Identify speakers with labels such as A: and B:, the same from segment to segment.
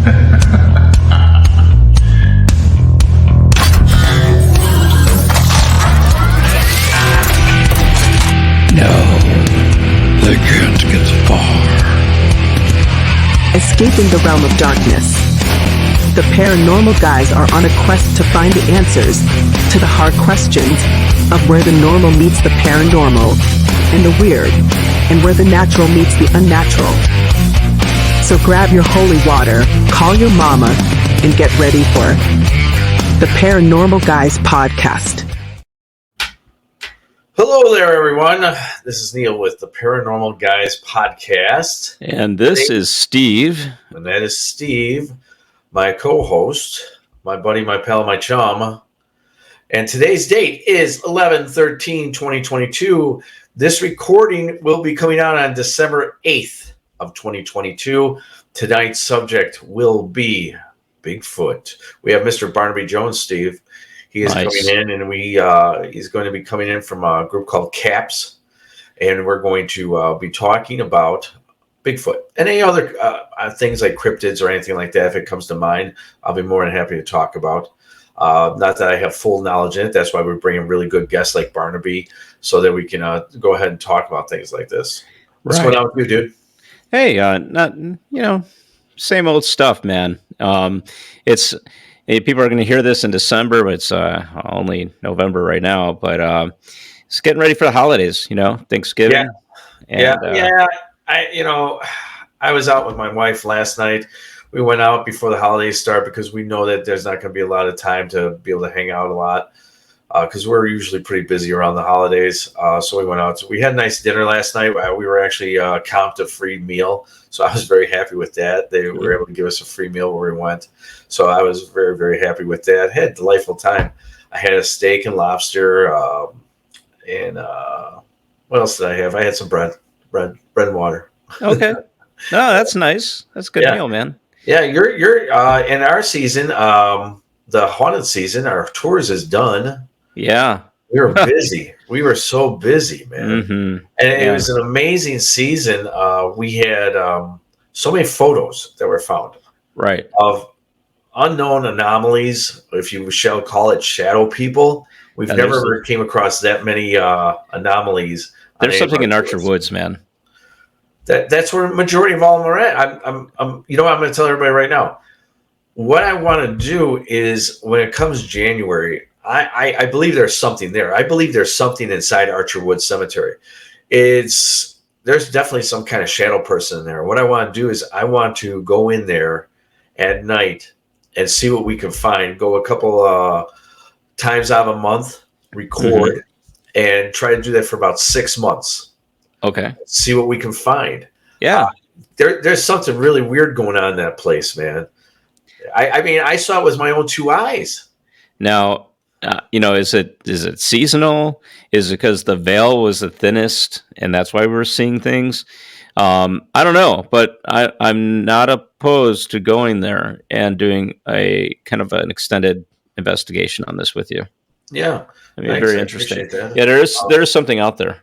A: No, they can't get far.
B: Escaping the realm of darkness. The paranormal guys are on a quest to find the answers to the hard questions of where the normal meets the paranormal and the weird, and where the natural meets the unnatural. So grab your holy water, call your mama, and get ready for the Paranormal Guys podcast.
C: Hello there, everyone. This is Neal with the Paranormal Guys podcast.
D: And this is Steve.
C: And that is Steve, my co-host, my buddy, my pal, my chum. And today's date is 11/13/2022. This recording will be coming out on December 8th of 2022. Tonight's subject will be Bigfoot. We have Mr. Barnaby Jones, Steve. He is coming in, and he's going to be coming in from a group called CAPS, and we're going to be talking about Bigfoot and any other things like cryptids or anything like that. If it comes to mind, I'll be more than happy to talk about. Not that I have full knowledge in it. That's why we bring in really good guests like Barnaby, so that we can go ahead and talk about things like this. What's going on with you, dude?
D: Hey, same old stuff, man. People are going to hear this in December, but it's only November right now. But it's getting ready for the holidays, Thanksgiving.
C: Yeah. I was out with my wife last night. We went out before the holidays start because we know that there's not going to be a lot of time to be able to hang out a lot because we're usually pretty busy around the holidays. So we went out. So we had a nice dinner last night. We were actually comped a free meal. So I was very happy with that. They were able to give us a free meal where we went. So I was very, very happy with that. I had a delightful time. I had a steak and lobster. And what else did I have? I had some bread and water.
D: Okay. No, that's nice. That's a good meal, man.
C: Yeah, you're in our season, the haunted season, our tours is done.
D: Yeah.
C: We were busy. We were so busy, man.
D: Mm-hmm.
C: And it was an amazing season. We had so many photos that were found.
D: Right.
C: Of unknown anomalies, if you shall call it shadow people. We've never came across that many anomalies.
D: There's something in Archer Woods, man.
C: That's where the majority of all of them are at. I'm I'm going to tell everybody right now. What I want to do is when it comes January, I believe there's something there. I believe there's something inside Archer Woods Cemetery. There's definitely some kind of shadow person in there. What I want to do is I want to go in there at night and see what we can find. Go a couple times out of a month, record, and try to do that for about 6 months.
D: Okay.
C: See what we can find.
D: Yeah.
C: There's something really weird going on in that place, man. I mean, I saw it with my own two eyes.
D: Now, is it seasonal? Is it because the veil was the thinnest and that's why we're seeing things? I don't know, but I'm not opposed to going there and doing a kind of an extended investigation on this with you.
C: Yeah.
D: I mean, very interesting.
C: That.
D: Yeah, there is something out there.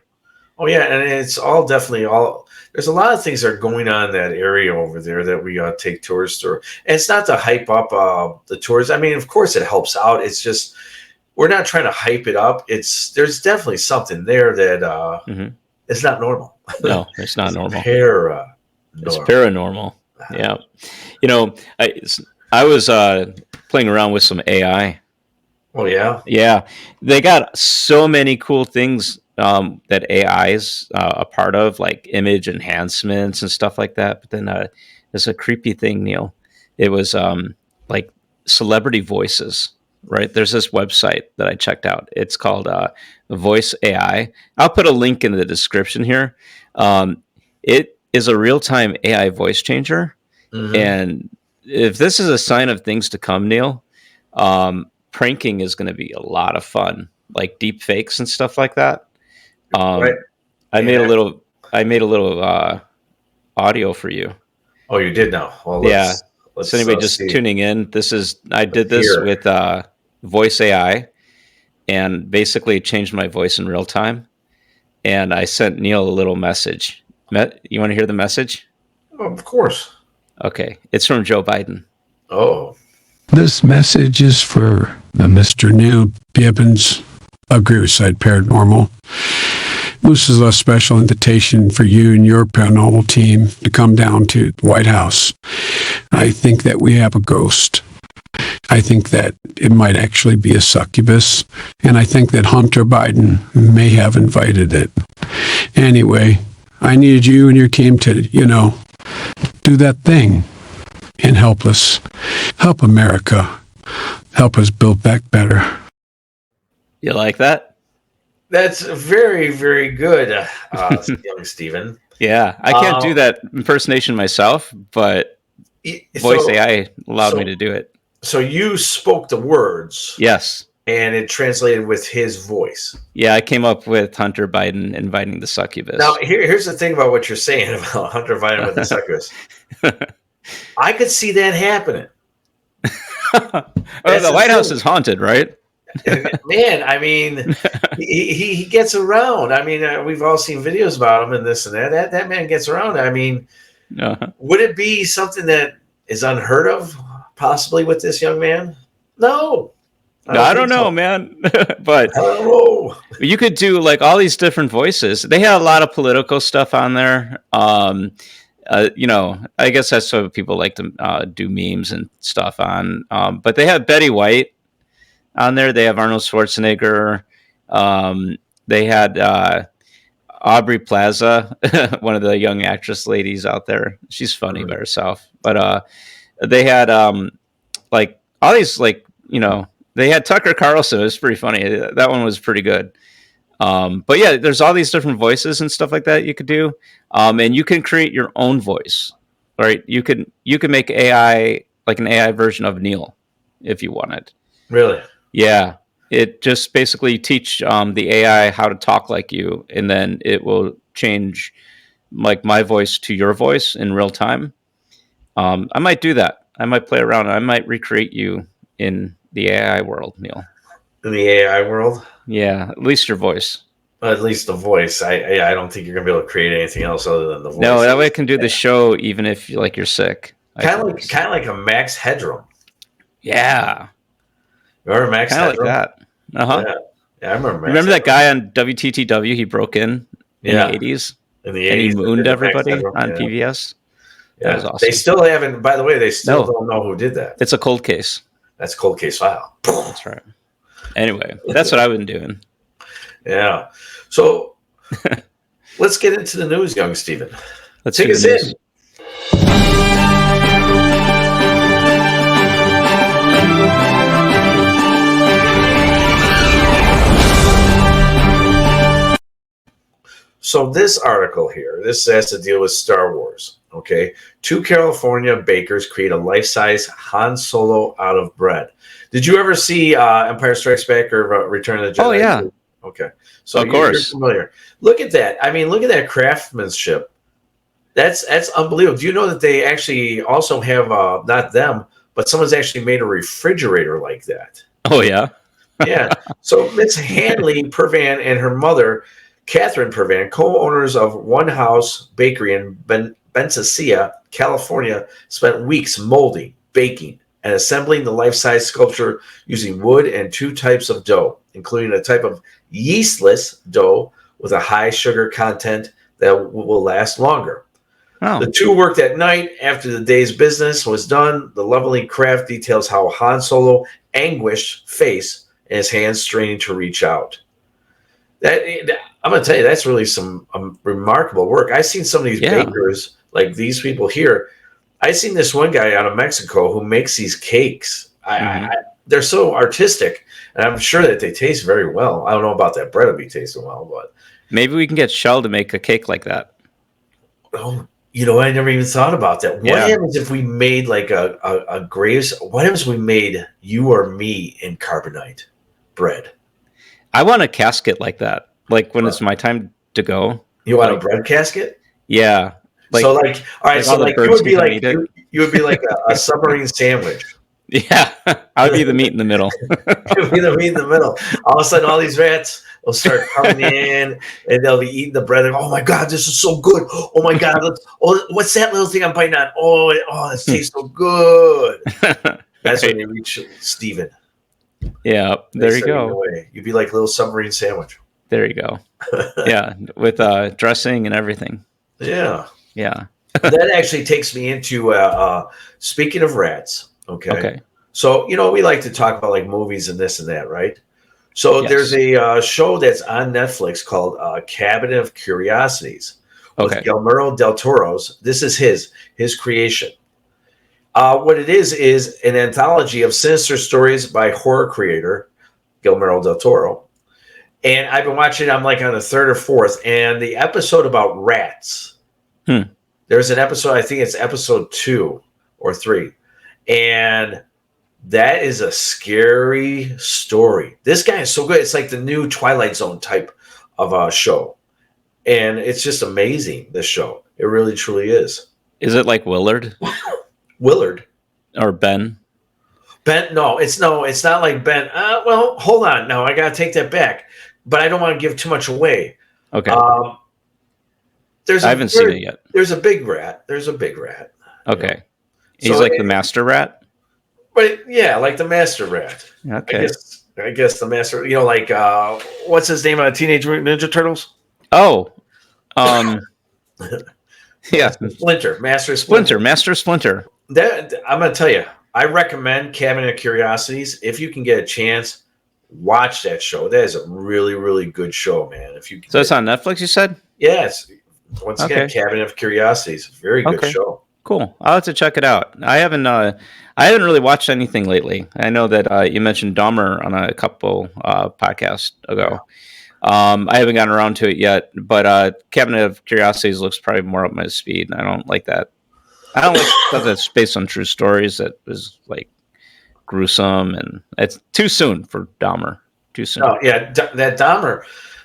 C: Oh yeah, and it's all definitely all. There's a lot of things that are going on in that area over there that we take tours through. And it's not to hype up the tours. I mean, of course, it helps out. It's just we're not trying to hype it up. There's definitely something there that it's not normal.
D: No, it's not normal.
C: It's
D: paranormal. Yeah, I was playing around with some AI.
C: Oh yeah,
D: yeah. They got so many cool things. That AI is a part of, like image enhancements and stuff like that. But then there's a creepy thing, Neal. It was like celebrity voices, right? There's this website that I checked out. It's called Voice AI. I'll put a link in the description here. It is a real-time AI voice changer. And if this is a sign of things to come, Neal, pranking is going to be a lot of fun, like deep fakes and stuff like that.
C: Right.
D: I made a little audio for you.
C: Oh, you did now. Well,
D: so anybody just tuning in, I did this with Voice AI, and basically changed my voice in real time. And I sent Neal a little message. You want to hear the message?
C: Oh, of course.
D: Okay, it's from Joe Biden.
C: Oh,
A: This message is for Mr. Neil Gibbons of Graveside Paranormal. This is a special invitation for you and your paranormal team to come down to the White House. I think that we have a ghost. I think that it might actually be a succubus, and I think that Hunter Biden may have invited it. Anyway, I needed you and your team to, do that thing and help us, help America, help us build back better.
D: You like that?
C: that's very, very good, young Stephen.
D: Yeah, I can't do that impersonation myself, but voice AI allowed me to do it.
C: So you spoke the words.
D: Yes.
C: And it translated with his voice.
D: Yeah, I came up with Hunter Biden inviting the succubus.
C: Now, here's the thing about what you're saying about Hunter Biden with the succubus. I could see that happening.
D: The White House is haunted, right?
C: Man, I mean, he gets around. I mean, we've all seen videos about him and this and that. That man gets around. I mean, would it be something that is unheard of, possibly with this young man? No.
D: I don't know, man. But you could do like all these different voices. They had a lot of political stuff on there. I guess that's what people like to do memes and stuff on. But they have Betty White on there. They have Arnold Schwarzenegger. They had Aubrey Plaza, one of the young actress ladies out there. She's funny by herself. But they had like all these they had Tucker Carlson. It was pretty funny. That one was pretty good. But yeah, there's all these different voices and stuff like that you could do. And you can create your own voice, right? You can make AI, like an AI version of Neal if you wanted.
C: Really?
D: Yeah. It just basically teach the AI how to talk like you, and then it will change like my voice to your voice in real time. I might do that. I might play around. I might recreate you in the AI world, Neal.
C: In the AI world?
D: Yeah, at least your voice.
C: At least the voice. I don't think you're gonna be able to create anything else other than the voice.
D: No, that way I can do the show even if you're sick.
C: Kind of like a Max Headroom.
D: Yeah.
C: Remember Max Headroom?
D: Like that. Uh-huh.
C: Yeah, I remember Max
D: Remember
C: Headroom.
D: that guy on WTTW? He broke in the 80s?
C: In the 80s.
D: And he mooned everybody on
C: PBS.
D: PBS?
C: Yeah.
D: That was awesome.
C: They still haven't, by the way, don't know who did that.
D: It's a cold case.
C: That's Cold Case File.
D: That's right. Anyway, that's what I've been doing.
C: Yeah. So let's get into the news, young Stephen.
D: Let's
C: take us in. So this article here, this has to deal with Star Wars. Okay, 2 California bakers create a life-size Han Solo out of bread. Did you ever see Empire Strikes Back or Return of the Jedi?
D: Oh yeah.
C: Okay, so
D: of course,
C: you're familiar. Look at that. I mean, look at that craftsmanship. That's unbelievable. Do you know that they actually also have not them, but someone's actually made a refrigerator like that?
D: Oh yeah.
C: Yeah. So Miss Hanley Pervan and her mother, Catherine Pervan, co-owners of One House Bakery in Bensassia, California, spent weeks molding, baking, and assembling the life-size sculpture using wood and 2 types of dough, including a type of yeastless dough with a high sugar content that will last longer.
D: Oh.
C: The 2 worked at night after the day's business was done. The lovely craft details how Han Solo anguished face and his hands straining to reach out. I'm going to tell you, that's really some remarkable work. I've seen some of these bakers, like these people here. I've seen this one guy out of Mexico who makes these cakes. They're so artistic, and I'm sure that they taste very well. I don't know about that bread will be tasting well, but
D: maybe we can get Shell to make a cake like that.
C: Oh, I never even thought about that. What happens if we made like a Graves? What happens if we made you or me in carbonite bread?
D: I want a casket like that. Like when it's my time to go.
C: You want a bread casket?
D: Yeah.
C: All right. So like you would be like a submarine sandwich.
D: Yeah, I'll be the meat in the middle.
C: It'll be the meat in the middle. All of a sudden, all these rats will start coming in, and they'll be eating the bread. And, oh my God, this is so good! Oh my God, what's that little thing I'm biting on? Oh, this tastes so good. That's when
D: Right.
C: they reach Steven.
D: Yeah,
C: They
D: there you
C: start eating
D: go.
C: away. You'd be like a little submarine sandwich.
D: There you go. Yeah, with dressing and everything.
C: Yeah.
D: Yeah.
C: That actually takes me into speaking of rats. Okay.
D: Okay.
C: So, we like to talk about like movies and this and that, right? So there's
D: Yes.
C: a show that's on Netflix called Cabinet of Curiosities with
D: Okay.
C: Guillermo del Toro's. This is his creation. What it is an anthology of sinister stories by horror creator Guillermo del Toro. And I've been watching. I'm like on the third or fourth, and the episode about rats.
D: Hmm.
C: There's an episode. I think it's episode 2 or 3, and that is a scary story. This guy is so good. It's like the new Twilight Zone type of a show. And it's just amazing, this show. It really, truly is.
D: Is it like Willard
C: Willard.
D: or Ben?
C: Ben, no, it's not like Ben. Well, hold on. No, I got to take that back. But I don't want to give too much away.
D: Okay.
C: I
D: haven't seen it yet.
C: There's a big rat.
D: Okay. He's
C: So
D: like the master rat?
C: But yeah, like the master rat.
D: Okay.
C: I guess the master, like, what's his name on Teenage Mutant Ninja Turtles?
D: Oh. Yeah.
C: Splinter, Master
D: Splinter, Master Splinter.
C: That I'm going to tell you, I recommend Cabinet of Curiosities. If you can get a chance, watch that show. That is a really, really good show, man. If you can
D: So it's on Netflix, you said?
C: yes. Once again,
D: Okay.
C: Cabinet of Curiosities, very good
D: Okay.
C: show.
D: Cool. I'll have to check it out. I haven't really watched anything lately. I know that you mentioned Dahmer on a couple podcasts ago. I haven't gotten around to it yet, but Cabinet of Curiosities looks probably more up my speed. I don't like that. I don't like stuff that's based on true stories that is like gruesome, and it's too soon for Dahmer. Too soon.
C: Oh yeah, that Dahmer.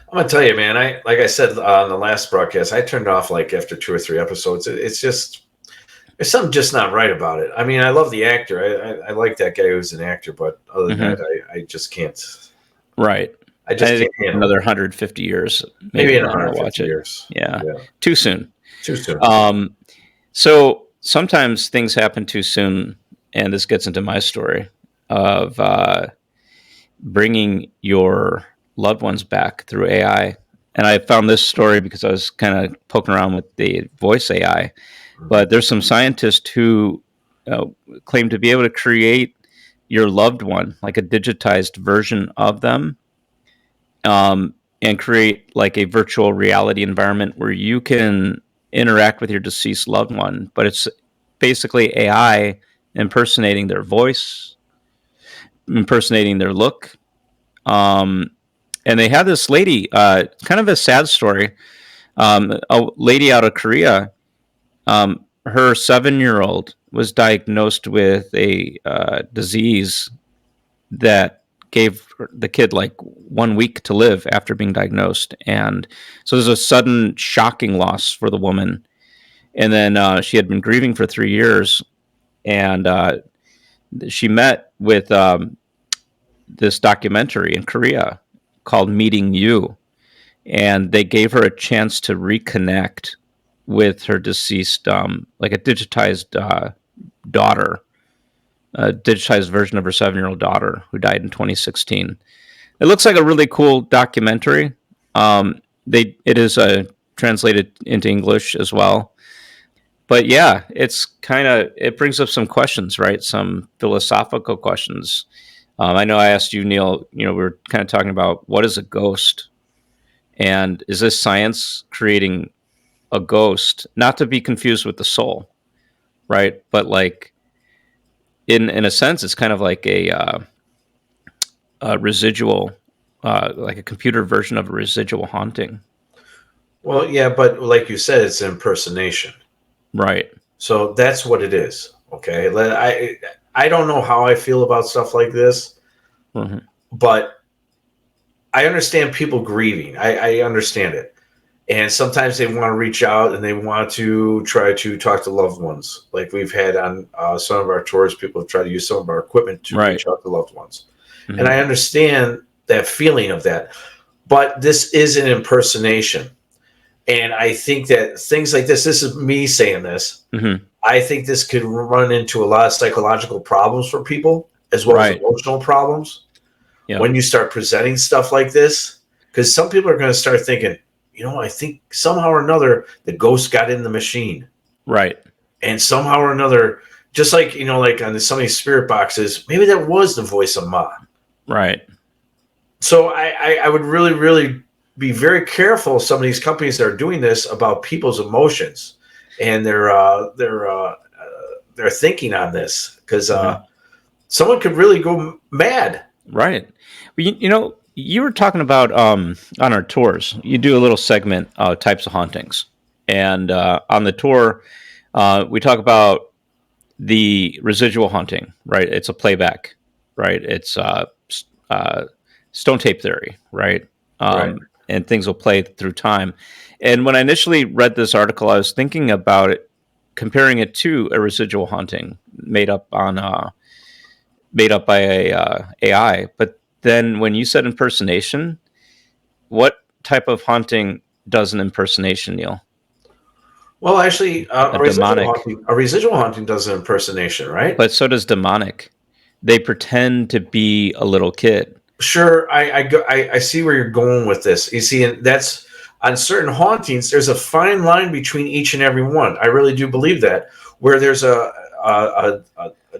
C: I'm gonna tell you, man. Like I said on the last broadcast, I turned off like after 2 or 3 episodes. It's just there's something just not right about it. I mean, I love the actor. I like that guy who's an actor, but other than that, I just can't.
D: Right.
C: I just can't handle
D: another
C: it.
D: 150 years.
C: Maybe in
D: I'll
C: 150 years.
D: Yeah. Too soon.
C: Too soon.
D: So sometimes things happen too soon, and this gets into my story of bringing your loved ones back through AI. And I found this story because I was kind of poking around with the voice AI. But there's some scientists who claim to be able to create your loved one, like a digitized version of them, and create like a virtual reality environment where you can interact with your deceased loved one. But it's basically AI impersonating their voice, impersonating their look. And they had this lady, kind of a sad story, a lady out of Korea. Her 7-year-old was diagnosed with a disease that gave the kid like 1 week to live after being diagnosed. And so there's a sudden shocking loss for the woman. And then she had been grieving for 3 years. And she met with this documentary in Korea called Meeting You. And they gave her a chance to reconnect with her deceased, like a digitized daughter, a digitized version of her 7-year-old daughter who died in 2016. It looks like a really cool documentary. It is translated into English as well. But yeah, it brings up some questions, right? Some philosophical questions. I know I asked you, Neal, we were kind of talking about what is a ghost? And is this science creating a ghost, not to be confused with the soul, right? But like in a sense, it's kind of like a residual, like a computer version of a residual haunting.
C: Well, yeah, but like you said, it's an impersonation.
D: Right.
C: So that's what it is. Okay. I don't know how I feel about stuff like this, but I understand people grieving. I understand it. And sometimes they want to reach out and they want to try to talk to loved ones. Like we've had on some of our tours, people have tried to use some of our equipment to
D: Right.
C: reach out to loved ones.
D: Mhm.
C: And I understand that feeling of that. But this is an impersonation. And I think that things like this is me saying this,
D: Mhm.
C: I think this could run into a lot of psychological problems for people as well as
D: Right.
C: emotional problems
D: Yeah.
C: when you start presenting stuff like this. Because some people are going to start thinking, I think somehow or another the ghost got in the machine.
D: Right.
C: And somehow or another, just like, like on some of these spirit boxes, maybe that was the voice of Ma.
D: Right.
C: So I would really, really be very careful, some of these companies that are doing this, about people's emotions and their thinking on this, because someone could really go mad.
D: Right. Well, you were talking about on our tours. You do a little segment, types of hauntings, and on the tour, we talk about the residual haunting. Right. It's a playback. Right. It's stone tape theory. Right.
C: Right.
D: And things will play through time. And when I initially read this article, I was thinking about it, comparing it to a residual haunting made up by a AI. But then when you said impersonation, what type of haunting does an impersonation, Neil?
C: Well, actually,
D: A demonic.
C: a residual haunting does an impersonation, right?
D: But so does demonic. They pretend to be a little kid.
C: Sure, I see where you're going with this. You see, and that's on certain hauntings. There's a fine line between each and every one. I really do believe that. Where there's a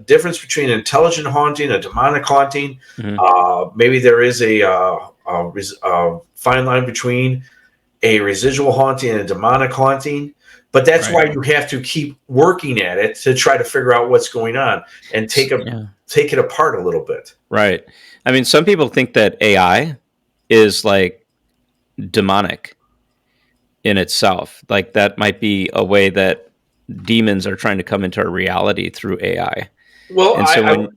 C: difference between an intelligent haunting, a demonic haunting. Maybe there is a fine line between a residual haunting and a demonic haunting. But that's why you have to keep working at it to try to figure out what's going on and take it apart a little bit.
D: Right. I mean, some people think that AI is like demonic in itself. Like that might be a way that demons are trying to come into our reality through AI.
C: Well,
D: and so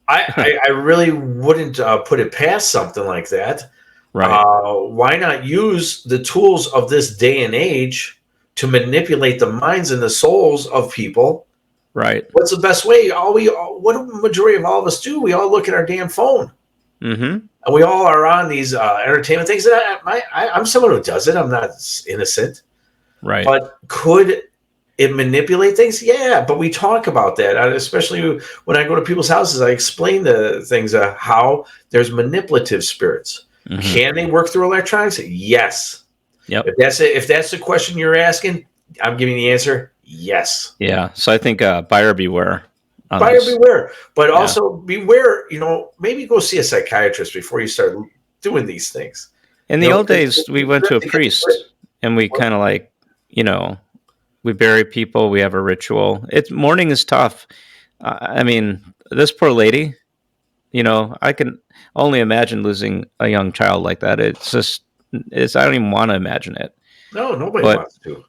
C: I really wouldn't put it past something like that.
D: Right.
C: Why not use the tools of this day and age to manipulate the minds and the souls of people?
D: Right.
C: What's the best way? What the majority of all of us do? We all look at our damn phone, and we all are on these entertainment things. And I'm someone who does it. I'm not innocent,
D: right?
C: But could it manipulate things? Yeah, but we talk about that, especially when I go to people's houses. I explain the things how there's manipulative spirits. Can they work through electronics? Yes.
D: Yep.
C: If that's the question you're asking, I'm giving the answer. Yes.
D: Yeah. So I think buyer beware.
C: Buyer beware, but also beware. Maybe go see a psychiatrist before you start doing these things.
D: In the old days, we went to a priest, and we kind of like, we bury people. We have a ritual. Mourning is tough. I mean, this poor lady. I can only imagine losing a young child like that. It's just, I don't even want to imagine it.
C: No, nobody wants to.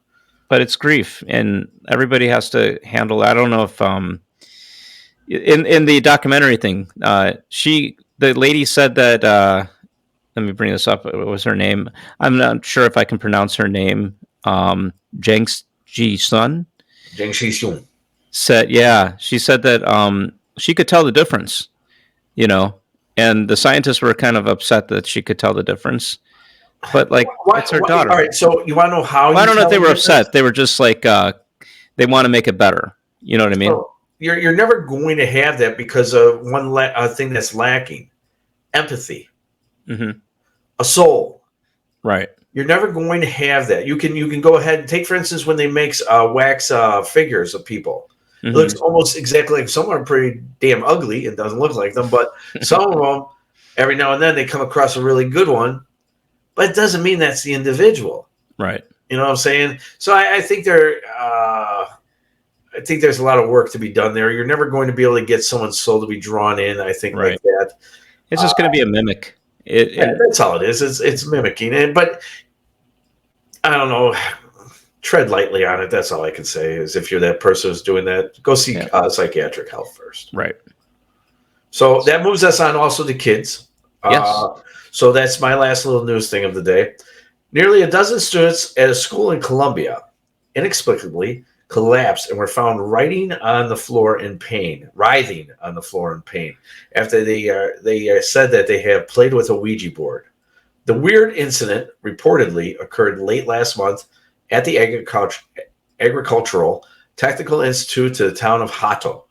D: But it's grief, and everybody has to handle it. I don't know if in the documentary thing, the lady said that. Let me bring this up. What was her name? I'm not sure if I can pronounce her name. Jiang Ji-sun.
C: Jiang Ji-sun
D: said, she said that she could tell the difference. And the scientists were kind of upset that she could tell the difference. But it's her daughter.
C: All right, so you want to know how?
D: Well, I don't know if they were upset. They were just like they want to make it better. You know what I mean?
C: So you're never going to have that because of one thing that's lacking: empathy, a soul.
D: Right.
C: You're never going to have that. You can go ahead and take, for instance, when they make wax figures of people. It looks almost exactly like some are pretty damn ugly and doesn't look like them, but some of them, every now and then, they come across a really good one. But it doesn't mean that's the individual.
D: Right.
C: You know what I'm saying? So I think I think there's a lot of work to be done there. You're never going to be able to get someone's soul to be drawn in, I think, like that.
D: It's just going to be a mimic.
C: That's all it is. It's mimicking it. But I don't know. Tread lightly on it. That's all I can say is if you're that person who's doing that, go seek psychiatric help first.
D: Right.
C: So that moves us on also to kids.
D: Yes.
C: So that's my last little news thing of the day. Nearly a dozen students at a school in Colombia inexplicably collapsed and were found writhing on the floor in pain after they said that they had played with a Ouija board. The weird incident reportedly occurred late last month at the Agricultural Technical Institute to the town of Hato.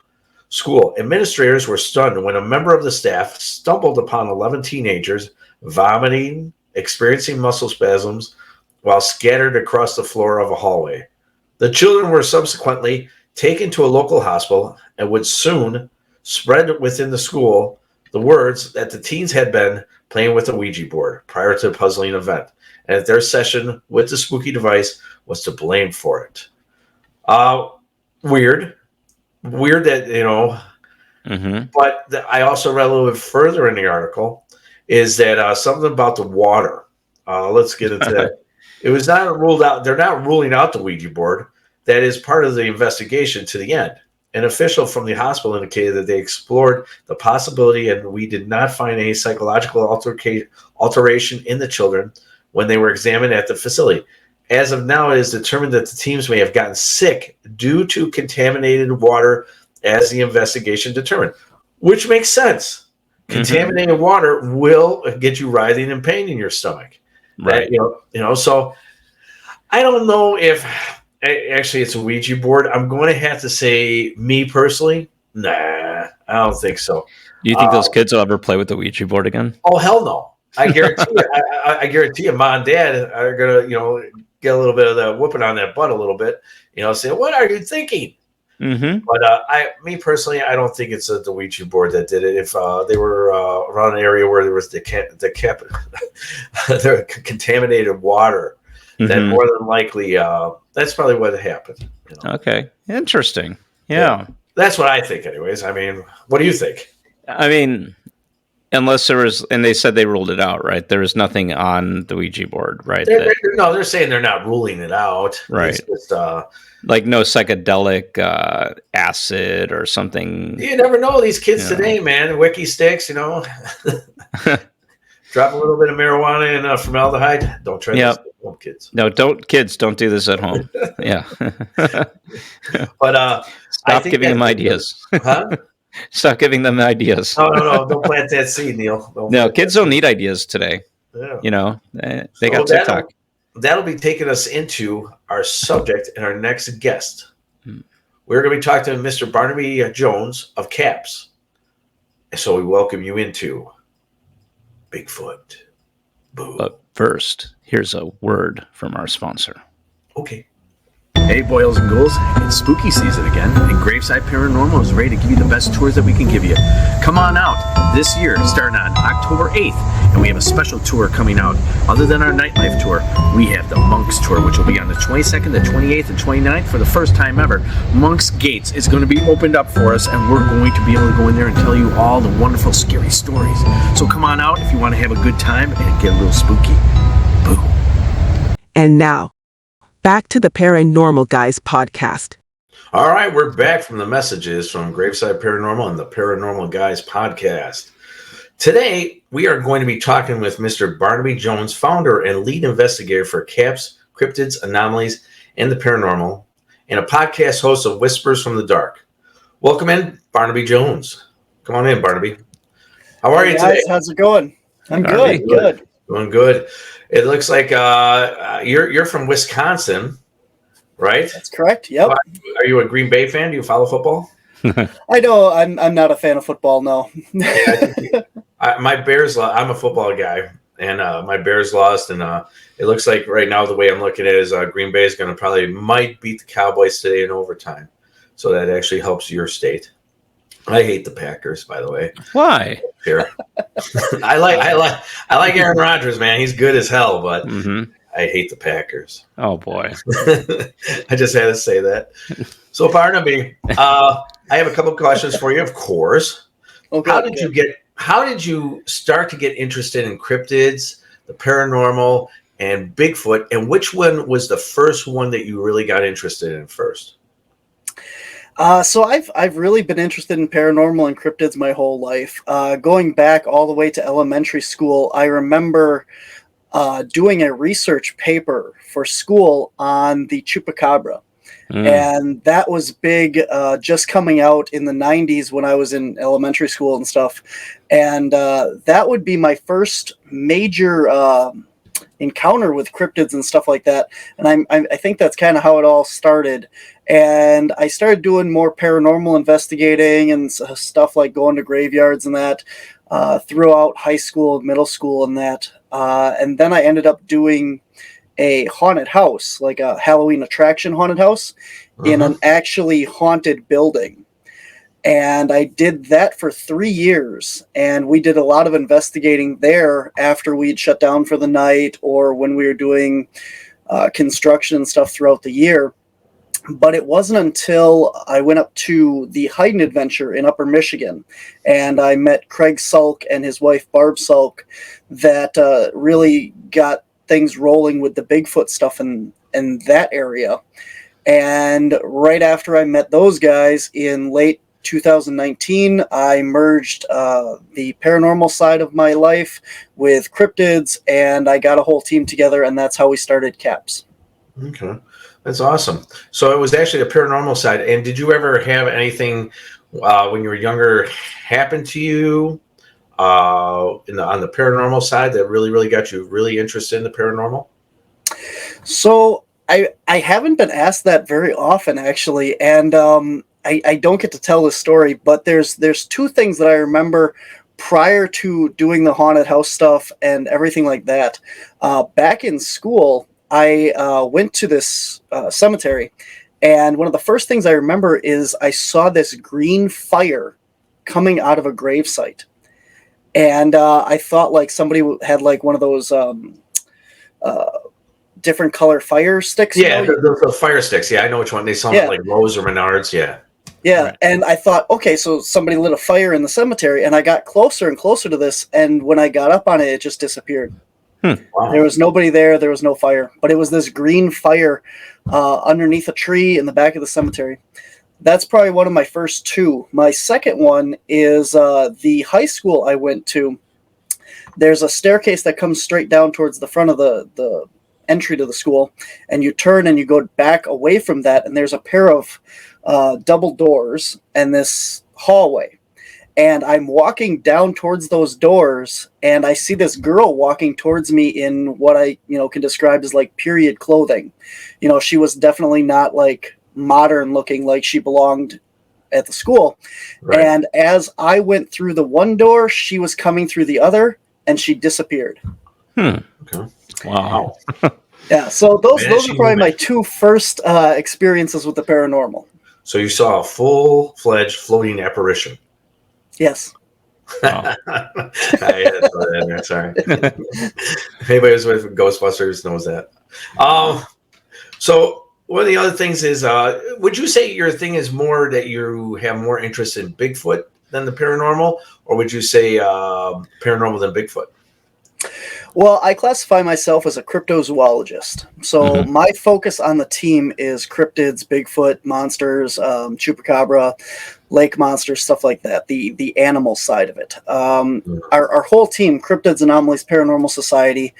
C: School administrators were stunned when a member of the staff stumbled upon 11 teenagers vomiting, experiencing muscle spasms, while scattered across the floor of a hallway. The children were subsequently taken to a local hospital and would soon spread within the school the words that the teens had been playing with a Ouija board prior to the puzzling event, and that their session with the spooky device was to blame for it. Weird that, but I also read a little bit further in the article is that something about the water. Let's get into that. It was not ruled out. They're not ruling out the Ouija board. That is part of the investigation to the end. An official from the hospital indicated that they explored the possibility, and we did not find any psychological alteration in the children when they were examined at the facility. As of now, it is determined that the teams may have gotten sick due to contaminated water, as the investigation determined, which makes sense. Contaminated water will get you writhing in pain in your stomach.
D: Right.
C: So I don't know if actually it's a Ouija board. I'm going to have to say, me personally, nah, I don't think so.
D: Do you think those kids will ever play with the Ouija board again?
C: Oh, hell no. I guarantee you, I guarantee you, mom and dad are going to, get a little bit of the whooping on that butt a little bit, say, what are you thinking? But me personally, I don't think it's the Ouija board that did it. If they were around an area where there was the contaminated water, then more than likely that's probably what happened.
D: Okay, interesting. Yeah,
C: that's what I think. Anyways, I mean, what do you think?
D: I mean, unless there was, and they said they ruled it out, right? There was nothing on the Ouija board, right?
C: They're saying they're not ruling it out,
D: right?
C: It's just,
D: like no psychedelic acid or something.
C: You never know these kids today, man. Wiki sticks, Drop a little bit of marijuana and formaldehyde. Don't try this at home, kids.
D: No, don't do this at home. Yeah.
C: But
D: stop giving them ideas.
C: Huh?
D: Stop giving them ideas.
C: No. Don't plant that seed, Neil.
D: No, kids don't need ideas today.
C: Yeah.
D: They got TikTok.
C: That'll be taking us into our subject and our next guest. We're going to be talking to Mr. Barnaby Jones of CAPS. And so we welcome you into Bigfoot. Boo.
D: But first, here's a word from our sponsor.
C: Okay.
E: Hey, boils and ghouls, it's spooky season again, and Graveside Paranormal is ready to give you the best tours that we can give you. Come on out this year, starting on October 8th, and we have a special tour coming out. Other than our nightlife tour, we have the Monks Tour, which will be on the 22nd, the 28th, and 29th for the first time ever. Monks Gates is going to be opened up for us, and we're going to be able to go in there and tell you all the wonderful, scary stories. So come on out if you want to have a good time and get a little spooky. Boo.
B: And now, back to the Paranormal Guys podcast.
C: All right, we're back from the messages from Graveside Paranormal and the Paranormal Guys podcast. Today, we are going to be talking with Mr. Barnaby Jones, founder and lead investigator for CAPS, Cryptids, Anomalies, and the Paranormal, and a podcast host of Whispers from the Dark. Welcome in, Barnaby Jones. Come on in, Barnaby. How are you today?
F: How's it going? I'm
C: Barnaby,
F: good.
C: Doing good. It looks like you're from Wisconsin, right?
F: That's correct. Yep.
C: Are you a Green Bay fan? Do you follow football?
F: I know. I'm not a fan of football. No.
C: My Bears. I'm a football guy, and my Bears lost, and it looks like right now the way I'm looking at it is Green Bay is going to might beat the Cowboys today in overtime, so that actually helps your state. I hate the Packers, by the way.
D: Why?
C: Here, I like Aaron Rodgers, man. He's good as hell, but I hate the Packers.
D: Oh boy,
C: I just had to say that. So Barnaby, I have a couple of questions for you, of course.
F: Okay,
C: How did you start to get interested in cryptids, the paranormal, and Bigfoot? And which one was the first one that you really got interested in first?
F: So I've really been interested in paranormal and cryptids my whole life. Going back all the way to elementary school, I remember doing a research paper for school on the chupacabra. And that was big, just coming out in the 90s when I was in elementary school and stuff. And that would be my first major encounter with cryptids and stuff like that. And I think that's kind of how it all started. And I started doing more paranormal investigating and stuff like going to graveyards and that throughout high school, middle school, and that. And then I ended up doing a haunted house, like a Halloween attraction haunted house in an actually haunted building. And I did that for 3 years. And we did a lot of investigating there after we'd shut down for the night or when we were doing construction and stuff throughout the year. But it wasn't until I went up to the Hayden Adventure in Upper Michigan and I met Craig Sulk and his wife Barb Sulk that really got things rolling with the Bigfoot stuff in that area. And right after I met those guys in late 2019, I merged the paranormal side of my life with cryptids, and I got a whole team together, and that's how we started CAPS.
C: Okay. That's awesome. So it was actually the paranormal side. And did you ever have anything when you were younger happen to you on the paranormal side that really got you really interested in the paranormal?
F: So I haven't been asked that very often, actually, and I don't get to tell this story, but there's 2 things that I remember prior to doing the haunted house stuff and everything like that. Back in school, I went to this cemetery, and one of the first things I remember is I saw this green fire coming out of a gravesite. And I thought like somebody had like one of those different color fire sticks.
C: Yeah, the fire sticks. Yeah, I know which one. They sound like Lowe's or Menards. Yeah.
F: Yeah, right. And I thought, okay, so somebody lit a fire in the cemetery, and I got closer and closer to this, and when I got up on it, it just disappeared. Wow. There was nobody there. There was no fire, but it was this green fire underneath a tree in the back of the cemetery. That's probably one of my first 2. My second one is the high school I went to. There's a staircase that comes straight down towards the front of the entry to the school, and you turn and you go back away from that, and there's a pair of double doors and this hallway. And I'm walking down towards those doors, and I see this girl walking towards me in what I can describe as like period clothing. She was definitely not like modern looking, like she belonged at the school. Right. And as I went through the one door, she was coming through the other, and she disappeared.
C: Okay. Wow.
F: Yeah, so those are probably my 2 first experiences with the paranormal. So
C: you saw a full-fledged floating apparition.
F: Yes.
C: Wow. Sorry. If anybody was with Ghostbusters knows that. So one of the other things is, would you say your thing is more that you have more interest in Bigfoot than the paranormal, or would you say paranormal than Bigfoot?
F: Well, I classify myself as a cryptozoologist. So my focus on the team is cryptids, Bigfoot, monsters, chupacabra, lake monsters, stuff like that, the animal side of it. Our whole team, Cryptids Anomalies Paranormal Society,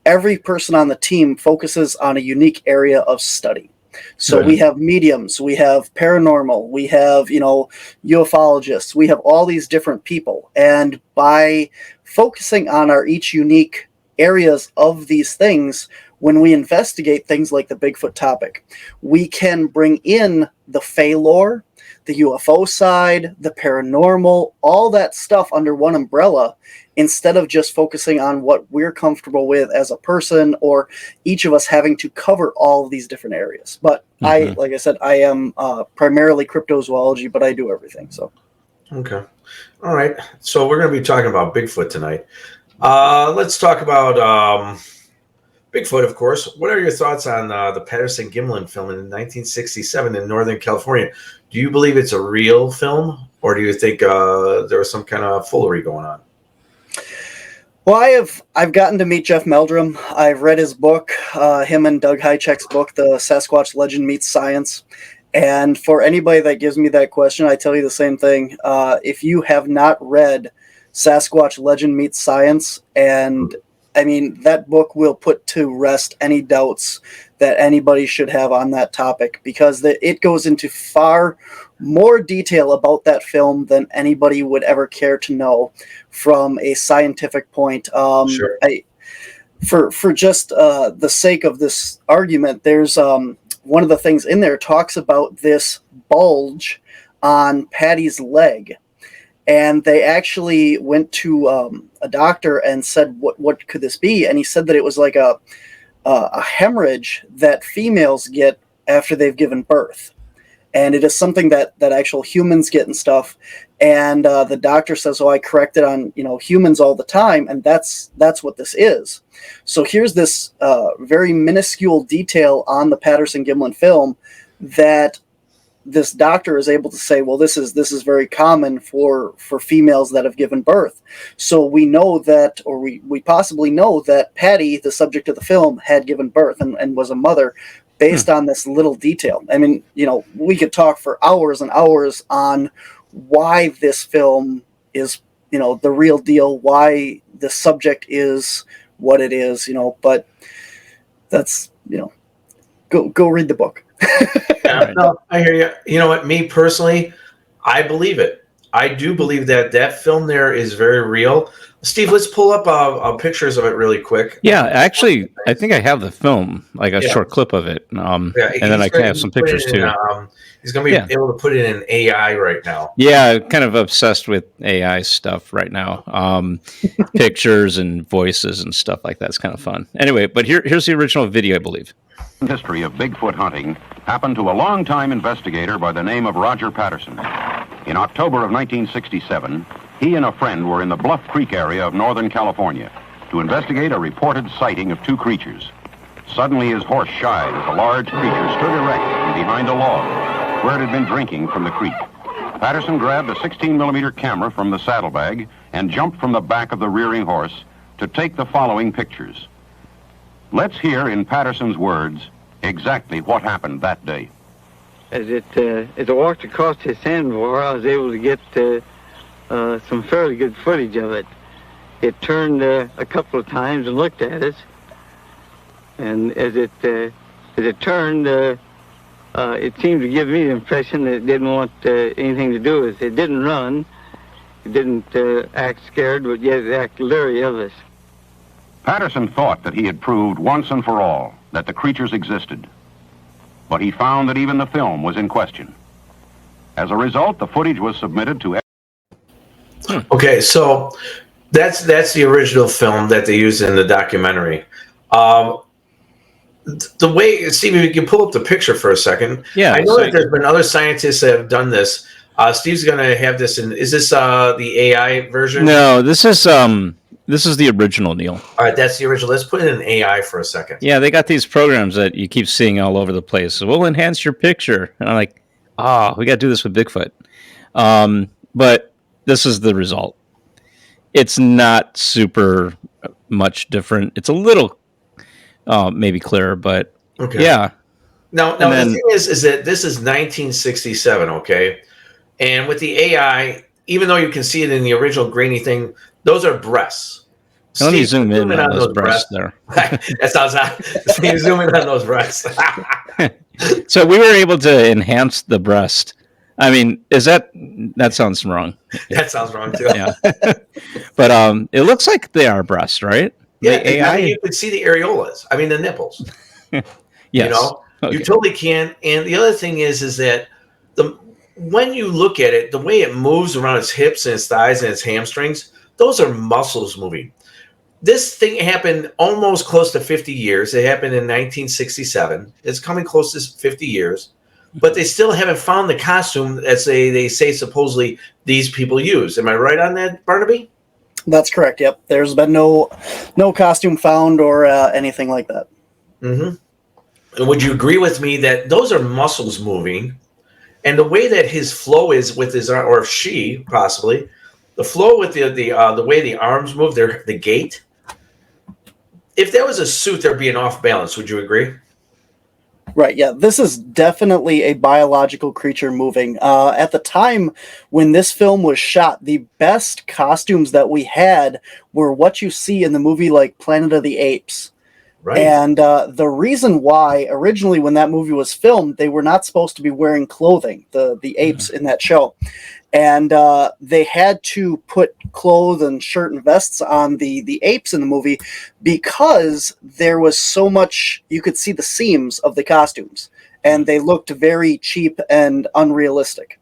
F: every person on the team focuses on a unique area of study. So we have mediums, we have paranormal, we have, ufologists, we have all these different people. And by focusing on our each unique areas of these things, when we investigate things like the Bigfoot topic, we can bring in the Fae lore, the UFO side, the paranormal, all that stuff under one umbrella, instead of just focusing on what we're comfortable with as a person, or each of us having to cover all of these different areas. But like I said, I am primarily cryptozoology, but I do everything. So. Okay.
C: All right. So we're going to be talking about Bigfoot tonight. Let's talk about Bigfoot, of course. What are your thoughts on the Patterson-Gimlin film in 1967 in Northern California? Do you believe it's a real film, or do you think there was some kind of foolery going on?
F: Well, I've gotten to meet Jeff Meldrum. I've read his book, him and Doug Hychek's book, The Sasquatch Legend Meets Science. And for anybody that gives me that question, I tell you the same thing. If you have not read Sasquatch Legend Meets Science and I mean, that book will put to rest any doubts that anybody should have on that topic, because it goes into far more detail about that film than anybody would ever care to know from a scientific point.
C: Sure.
F: For just the sake of this argument, there's one of the things in there talks about this bulge on Patty's leg. And they actually went to a doctor and said, what could this be? And he said that it was like a hemorrhage that females get after they've given birth. And it is something that actual humans get and stuff. And the doctor says, I correct it on humans all the time, and that's what this is. So here's this very minuscule detail on the Patterson-Gimlin film that this doctor is able to say, well, this is very common for females that have given birth. So we know that, or we possibly know that Patty, the subject of the film, had given birth and was a mother based on this little detail. I mean, we could talk for hours and hours on why this film is, the real deal, why the subject is what it is, but that's, go read the book.
C: Yeah, no, I hear you. You know what? Me personally, I believe it. I do believe that film there is very real. Steve, let's pull up pictures of it really quick.
D: Yeah, actually, I think I have the film, like a short clip of it. And then I can have some pictures too.
C: He's going to be able to put it in AI right now.
D: Yeah, kind of obsessed with AI stuff right now. Pictures and voices and stuff like that. It's kind of fun. Anyway, but here's the original video, I believe.
G: History of Bigfoot hunting happened to a longtime investigator by the name of Roger Patterson. In October of 1967, he and a friend were in the Bluff Creek area of Northern California to investigate a reported sighting of two creatures. Suddenly his horse shied as a large creature stood erect from behind a log where it had been drinking from the creek. Patterson grabbed a 16-millimeter camera from the saddlebag and jumped from the back of the rearing horse to take the following pictures. Let's hear in Patterson's words exactly what happened that day.
H: As I walked across the sandbar, I was able to get some fairly good footage of it. It turned a couple of times and looked at us, and as it turned, it seemed to give me the impression that it didn't want anything to do with us. It didn't run, it didn't act scared, but yet it acted leery of us.
G: Patterson thought that he had proved once and for all that the creatures existed, but he found that even the film was in question. As a result, the footage was submitted to...
C: Okay, so that's the original film that they used in the documentary. The way, Steve, if you can pull up the picture for a second.
D: Yeah,
C: I know that there's been other scientists that have done this. Steve's going to have this in. Is this the AI version?
D: No, this is the original, Neil.
C: All right, that's the original. Let's put it in AI for a second.
D: Yeah, they got these programs that you keep seeing all over the place. So we'll enhance your picture. And I'm like, we got to do this with Bigfoot. But this is the result. It's not super much different. It's a little maybe clearer, but yeah.
C: Now the thing is that this is 1967, okay? And with the AI, even though you can see it in the original grainy thing, those are breasts.
D: Let me zoom in on those breasts there.
C: That sounds hot. Steve, zoom in on those breasts.
D: So we were able to enhance the breast. I mean, that sounds wrong.
C: That sounds wrong too.
D: Yeah. But it looks like they are breasts, right?
C: Yeah, AI, you can see the areolas. I mean, the nipples.
D: Yes.
C: You totally can. And the other thing is that when you look at it, the way it moves around its hips and its thighs and its hamstrings, those are muscles moving. This thing happened almost close to 50 years. It happened in 1967. It's coming close to 50 years. But they still haven't found the costume that they say supposedly these people use. Am I right on that, Barnaby?
F: That's correct. Yep. There's been no costume found or anything like that.
C: Mm-hmm. And would you agree with me that those are muscles moving, and the way that his flow is with his arm, or she possibly, the flow with the way the arms move, the gait. If there was a suit, there'd be an off balance. Would you agree?
F: Right, yeah. This is definitely a biological creature moving. At the time when this film was shot, the best costumes that we had were what you see in the movie like Planet of the Apes.
C: Right.
F: And the reason why, originally, when that movie was filmed, they were not supposed to be wearing clothing, the apes in that show. And they had to put clothes and shirt and vests on the apes in the movie because there was so much, you could see the seams of the costumes. And they looked very cheap and unrealistic.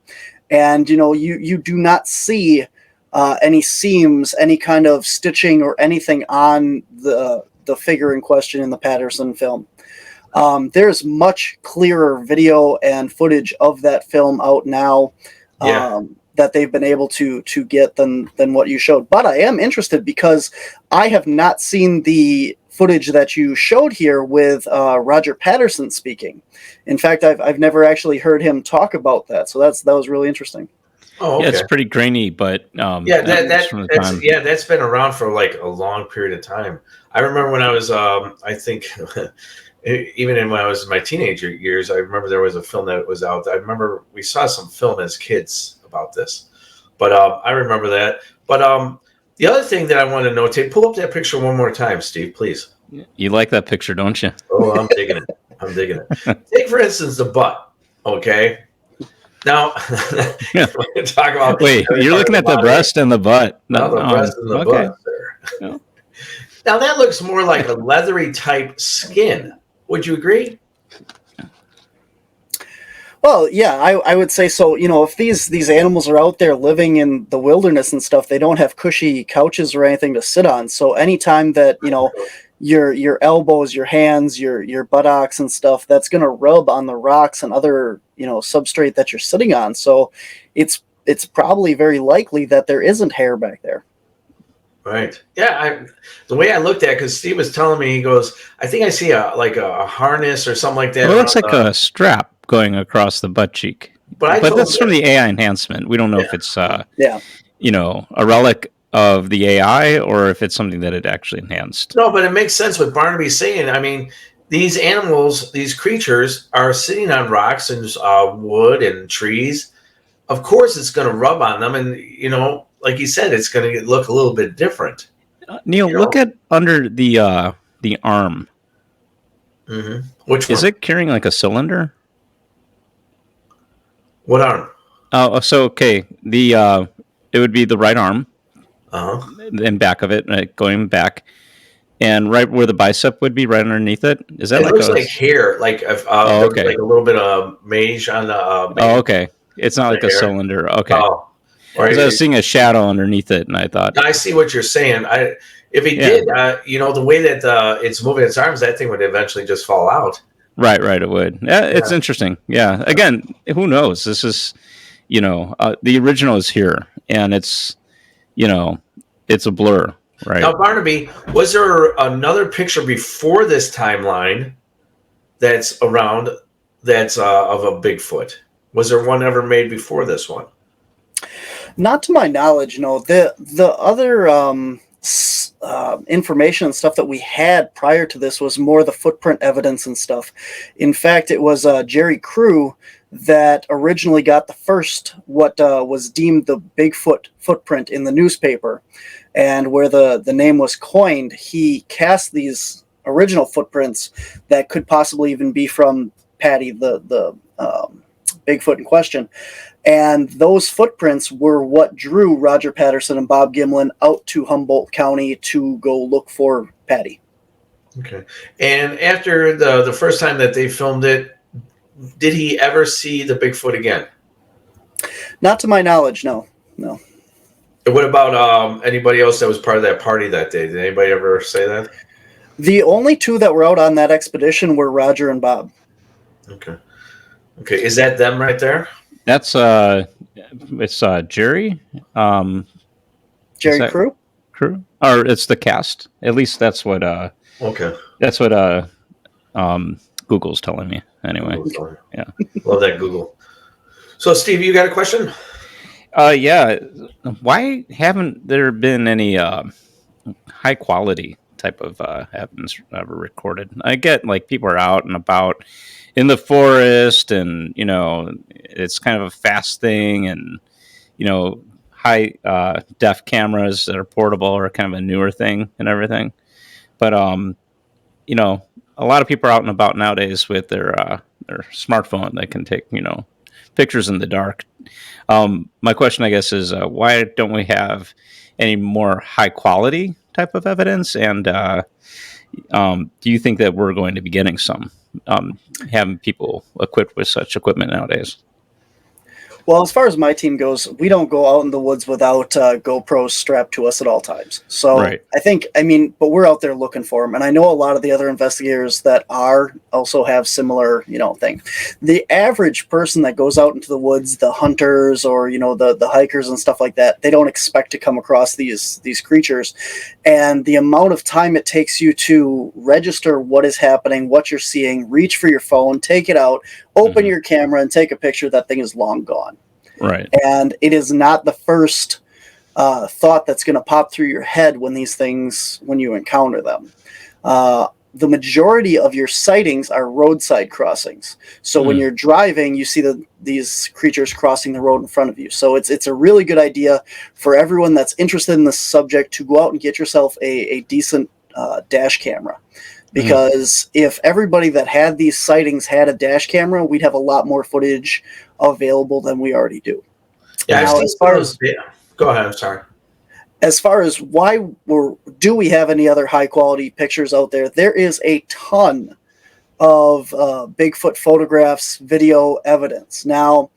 F: And, you do not see any seams, any kind of stitching or anything on the figure in question in the Patterson film. There's much clearer video and footage of that film out now that they've been able to get than what you showed. But I am interested because I have not seen the footage that you showed here with Roger Patterson speaking. In fact, I've never actually heard him talk about that. So that was really interesting.
C: Oh, okay.
D: Yeah, it's pretty grainy, but
C: that's been around for like a long period of time. I remember when I was, I think, even when I was in my teenager years, I remember there was a film that was out. I remember we saw some film as kids about this, but I remember that. But the other thing that I want to notate, pull up that picture one more time, Steve, please.
D: You like that picture, don't you?
C: Oh, I'm digging it. I'm digging it. Take, for instance, the butt, okay? Now, talk about.
D: Wait, you're looking at the breast and the butt.
C: No, the breast and the butt there.
D: No.
C: Now, that looks more like a leathery type skin. Would you agree?
F: Well, yeah, I would say so. If these animals are out there living in the wilderness and stuff, they don't have cushy couches or anything to sit on. So anytime that, your elbows, your hands, your buttocks and stuff, that's going to rub on the rocks and other, substrate that you're sitting on. So it's probably very likely that there isn't hair back there.
C: Right. Yeah. The way I looked at it, because Steve was telling me, he goes, I think I see a harness or something like that.
D: Well, it looks like a strap going across the butt cheek. But that's from the AI enhancement. We don't know if it's a relic of the AI or if it's something that it actually enhanced.
C: No, but it makes sense what Barnaby's saying. I mean, these animals, these creatures are sitting on rocks and wood and trees. Of course, it's going to rub on them. And, like you said, it's going to look a little bit different.
D: Neil, look at under the arm.
C: Mm-hmm. Which one?
D: Is it carrying like a cylinder?
C: What arm?
D: Oh, so okay. It would be the right arm. And back of it, going back, and right where the bicep would be, right underneath it. Is that
C: looks like hair, like okay, like a little bit of mage on the.
D: Okay. It's not like a cylinder. Okay.
C: Oh,
D: because I was seeing a shadow underneath it, and I thought.
C: I see what you're saying. If he did, the way that it's moving its arms, that thing would eventually just fall out.
D: Right, it would. Yeah, it's interesting. Yeah. Again, who knows? This is, the original is here, and it's, it's a blur, right?
C: Now, Barnaby, was there another picture before this timeline that's around that's of a Bigfoot? Was there one ever made before this one?
F: Not to my knowledge, no. The other information and stuff that we had prior to this was more the footprint evidence and stuff. In fact, it was Jerry Crew that originally got the first what was deemed the Bigfoot footprint in the newspaper, and where the name was coined, he cast these original footprints that could possibly even be from Patty, the Bigfoot in question. And those footprints were what drew Roger Patterson and Bob Gimlin out to Humboldt County to go look for Patty.
C: Okay. And after the first time that they filmed it, did he ever see the Bigfoot again?
F: Not to my knowledge, no.
C: And what about anybody else that was part of that party that day? Did anybody ever say that?
F: The only two that were out on that expedition were Roger and Bob.
C: Okay. Is that them right there?
D: That's it's Jerry.
F: Jerry Crew?
D: Or it's the cast. At least that's what
C: okay.
D: That's what Google's telling me anyway. Yeah.
C: Love that Google. So Steve, you got a question?
D: Yeah. Why haven't there been any high quality type of evidence ever recorded? I get like people are out and about in the forest, and it's kind of a fast thing, and high def cameras that are portable are kind of a newer thing and everything. But a lot of people are out and about nowadays with their smartphone that can take pictures in the dark. My question, I guess, is why don't we have any more high quality type of evidence? And do you think that we're going to be getting some having people equipped with such equipment nowadays?
F: Well, as far as my team goes, we don't go out in the woods without GoPros strapped to us at all times. So
D: Right.
F: but we're out there looking for them. And I know a lot of the other investigators that are also have similar, thing. The average person that goes out into the woods, the hunters or, the hikers and stuff like that, they don't expect to come across these creatures. And the amount of time it takes you to register what is happening, what you're seeing, reach for your phone, take it out, open your camera and take a picture, that thing is long gone.
D: Right.
F: And it is not the first thought that's going to pop through your head when you encounter them. The majority of your sightings are roadside crossings. So when you're driving, you see these creatures crossing the road in front of you. So it's a really good idea for everyone that's interested in this subject to go out and get yourself a decent dash camera. Because if everybody that had these sightings had a dash camera, we'd have a lot more footage available than we already do.
C: Yeah,
F: now,
C: go ahead. I'm sorry.
F: As far as do we have any other high quality pictures out there? There is a ton of Bigfoot photographs, video evidence. Now,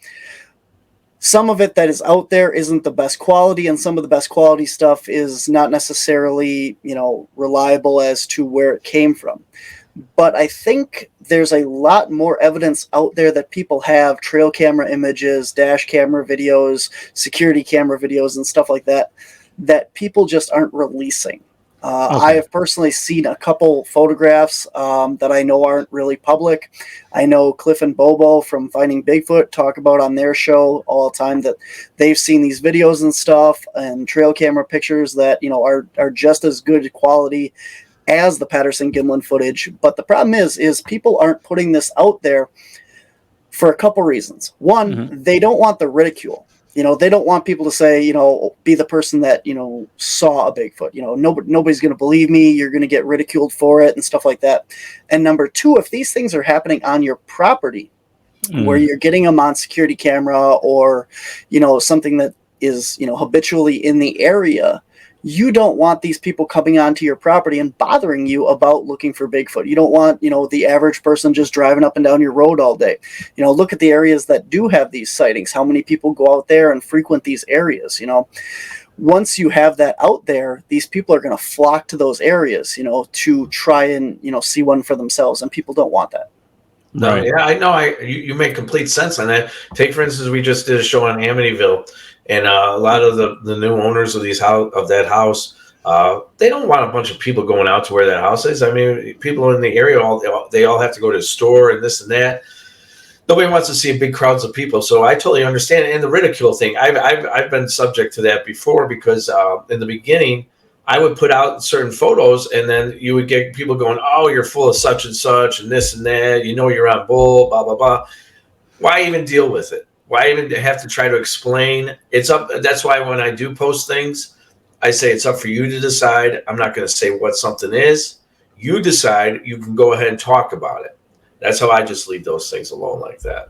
F: some of it that is out there isn't the best quality, and some of the best quality stuff is not necessarily, reliable as to where it came from. But I think there's a lot more evidence out there that people have trail camera images, dash camera videos, security camera videos, and stuff like that people just aren't releasing. I have personally seen a couple photographs that I know aren't really public. I know Cliff and Bobo from Finding Bigfoot talk about on their show all the time that they've seen these videos and stuff and trail camera pictures that are just as good quality as the Patterson-Gimlin footage. But the problem is people aren't putting this out there for a couple reasons. One, they don't want the ridicule. They don't want people to say, be the person that, saw a Bigfoot. Nobody's going to believe me. You're going to get ridiculed for it and stuff like that. And number two, if these things are happening on your property where you're getting them on security camera or, something that is, habitually in the area, you don't want these people coming onto your property and bothering you about looking for Bigfoot. You don't want, the average person just driving up and down your road all day. Look at the areas that do have these sightings. How many people go out there and frequent these areas? Once you have that out there, these people are going to flock to those areas, to try and, see one for themselves. And people don't want that.
C: No, yeah, I know. You make complete sense on that. Take, for instance, we just did a show on Amityville, and a lot of the new owners of that house, they don't want a bunch of people going out to where that house is. I mean, people in the area, they all have to go to the store and this and that. Nobody wants to see big crowds of people, so I totally understand. And the ridicule thing, I've been subject to that before because in the beginning, I would put out certain photos, and then you would get people going, "Oh, you're full of such and such, and this and that. You're on bull, blah blah blah." Why even deal with it? Why even have to try to explain? It's up. That's why when I do post things, I say it's up for you to decide. I'm not going to say what something is. You decide. You can go ahead and talk about it. That's how I just leave those things alone like that.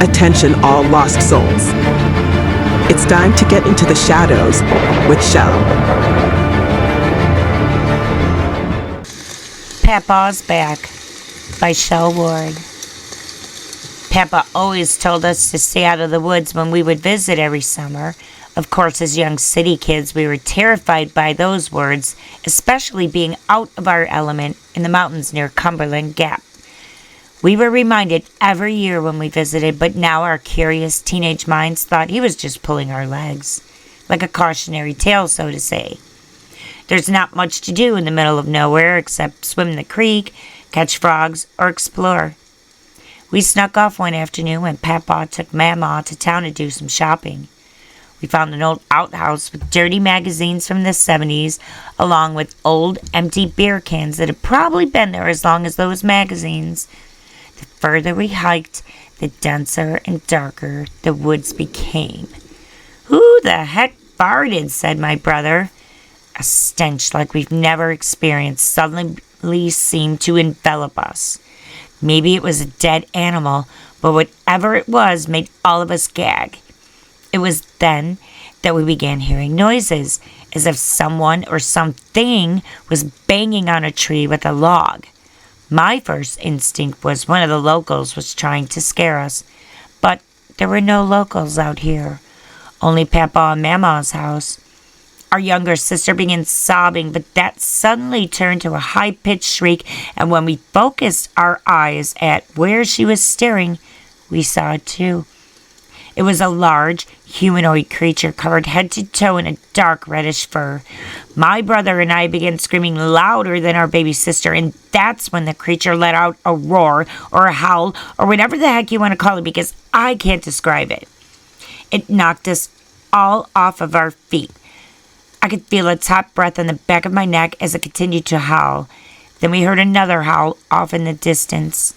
B: Attention, all lost souls. It's time to get into the shadows with Shell.
I: Papa's Back by Shell Ward. Papa always told us to stay out of the woods when we would visit every summer. Of course, as young city kids, we were terrified by those words, especially being out of our element in the mountains near Cumberland Gap. We were reminded every year when we visited, but now our curious teenage minds thought he was just pulling our legs, like a cautionary tale, so to say. There's not much to do in the middle of nowhere except swim the creek, catch frogs, or explore. We snuck off one afternoon when Papa took Mama to town to do some shopping. We found an old outhouse with dirty magazines from the 70s, along with old empty beer cans that had probably been there as long as those magazines. The further we hiked, the denser and darker the woods became. "Who the heck farted?" said my brother. A stench like we've never experienced suddenly seemed to envelop us. Maybe it was a dead animal, but whatever it was made all of us gag. It was then that we began hearing noises, as if someone or something was banging on a tree with a log. My first instinct was one of the locals was trying to scare us, but there were no locals out here, only Papa and Mama's house. Our younger sister began sobbing, but that suddenly turned to a high-pitched shriek, and when we focused our eyes at where she was staring, we saw it too. It was a large, humanoid creature covered head to toe in a dark reddish fur. My brother and I began screaming louder than our baby sister, and that's when the creature let out a roar or a howl or whatever the heck you want to call it, because I can't describe it. It knocked us all off of our feet. I could feel its hot breath on the back of my neck as it continued to howl. Then we heard another howl off in the distance.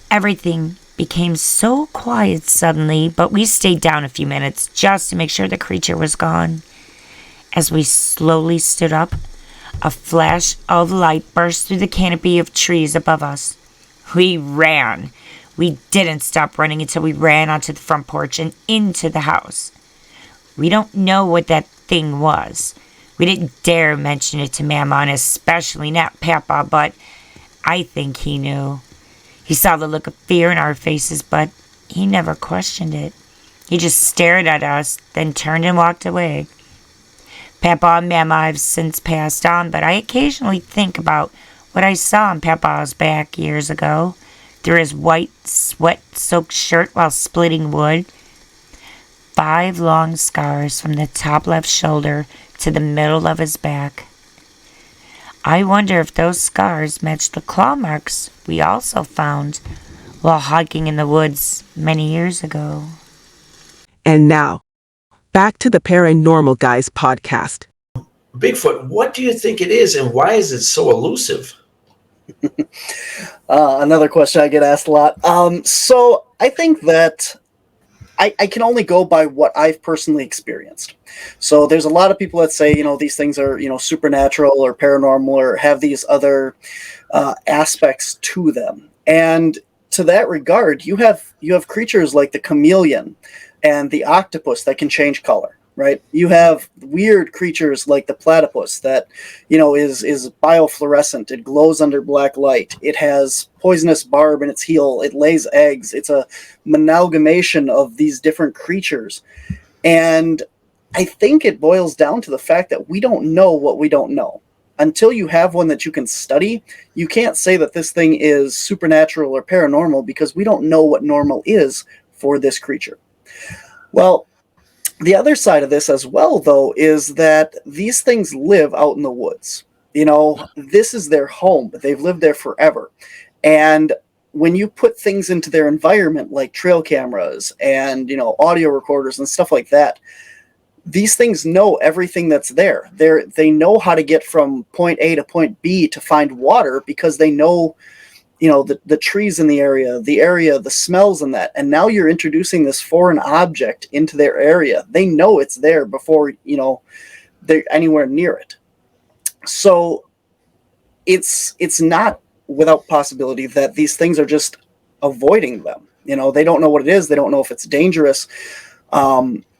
I: Everything became so quiet suddenly, but we stayed down a few minutes just to make sure the creature was gone. As we slowly stood up, a flash of light burst through the canopy of trees above us. We ran. We didn't stop running until we ran onto the front porch and into the house. We don't know what that thing was. We didn't dare mention it to Mama, and especially not Papa, but I think he knew. He saw the look of fear in our faces, but he never questioned it. He just stared at us, then turned and walked away. Papa and Mama have since passed on, but I occasionally think about what I saw on Papa's back years ago, through his white, sweat-soaked shirt while splitting wood. 5 long scars from the top left shoulder to the middle of his back. I wonder if those scars match the claw marks we also found while hiking in the woods many years ago.
B: And now, back to the Paranormal Guys podcast.
C: Bigfoot, what do you think it is, and why is it so elusive?
F: Another question I get asked a lot. So I think that I can only go by what I've personally experienced. So there's a lot of people that say, these things are, supernatural or paranormal or have these other aspects to them. And to that regard, you have creatures like the chameleon and the octopus that can change color, right? You have weird creatures like the platypus that, is biofluorescent. It glows under black light. It has poisonous barb in its heel. It lays eggs. It's a amalgamation of these different creatures. And I think it boils down to the fact that we don't know what we don't know. Until you have one that you can study, you can't say that this thing is supernatural or paranormal because we don't know what normal is for this creature. Well, the other side of this as well, though, is that these things live out in the woods. This is their home, but they've lived there forever. And when you put things into their environment, like trail cameras and, audio recorders and stuff like that, these things know everything that's there. They know how to get from point A to point B to find water because they know, the trees in the area, the smells and that. And now you're introducing this foreign object into their area. They know it's there before, they're anywhere near it. So it's not without possibility that these things are just avoiding them. They don't know what it is. They don't know if it's dangerous.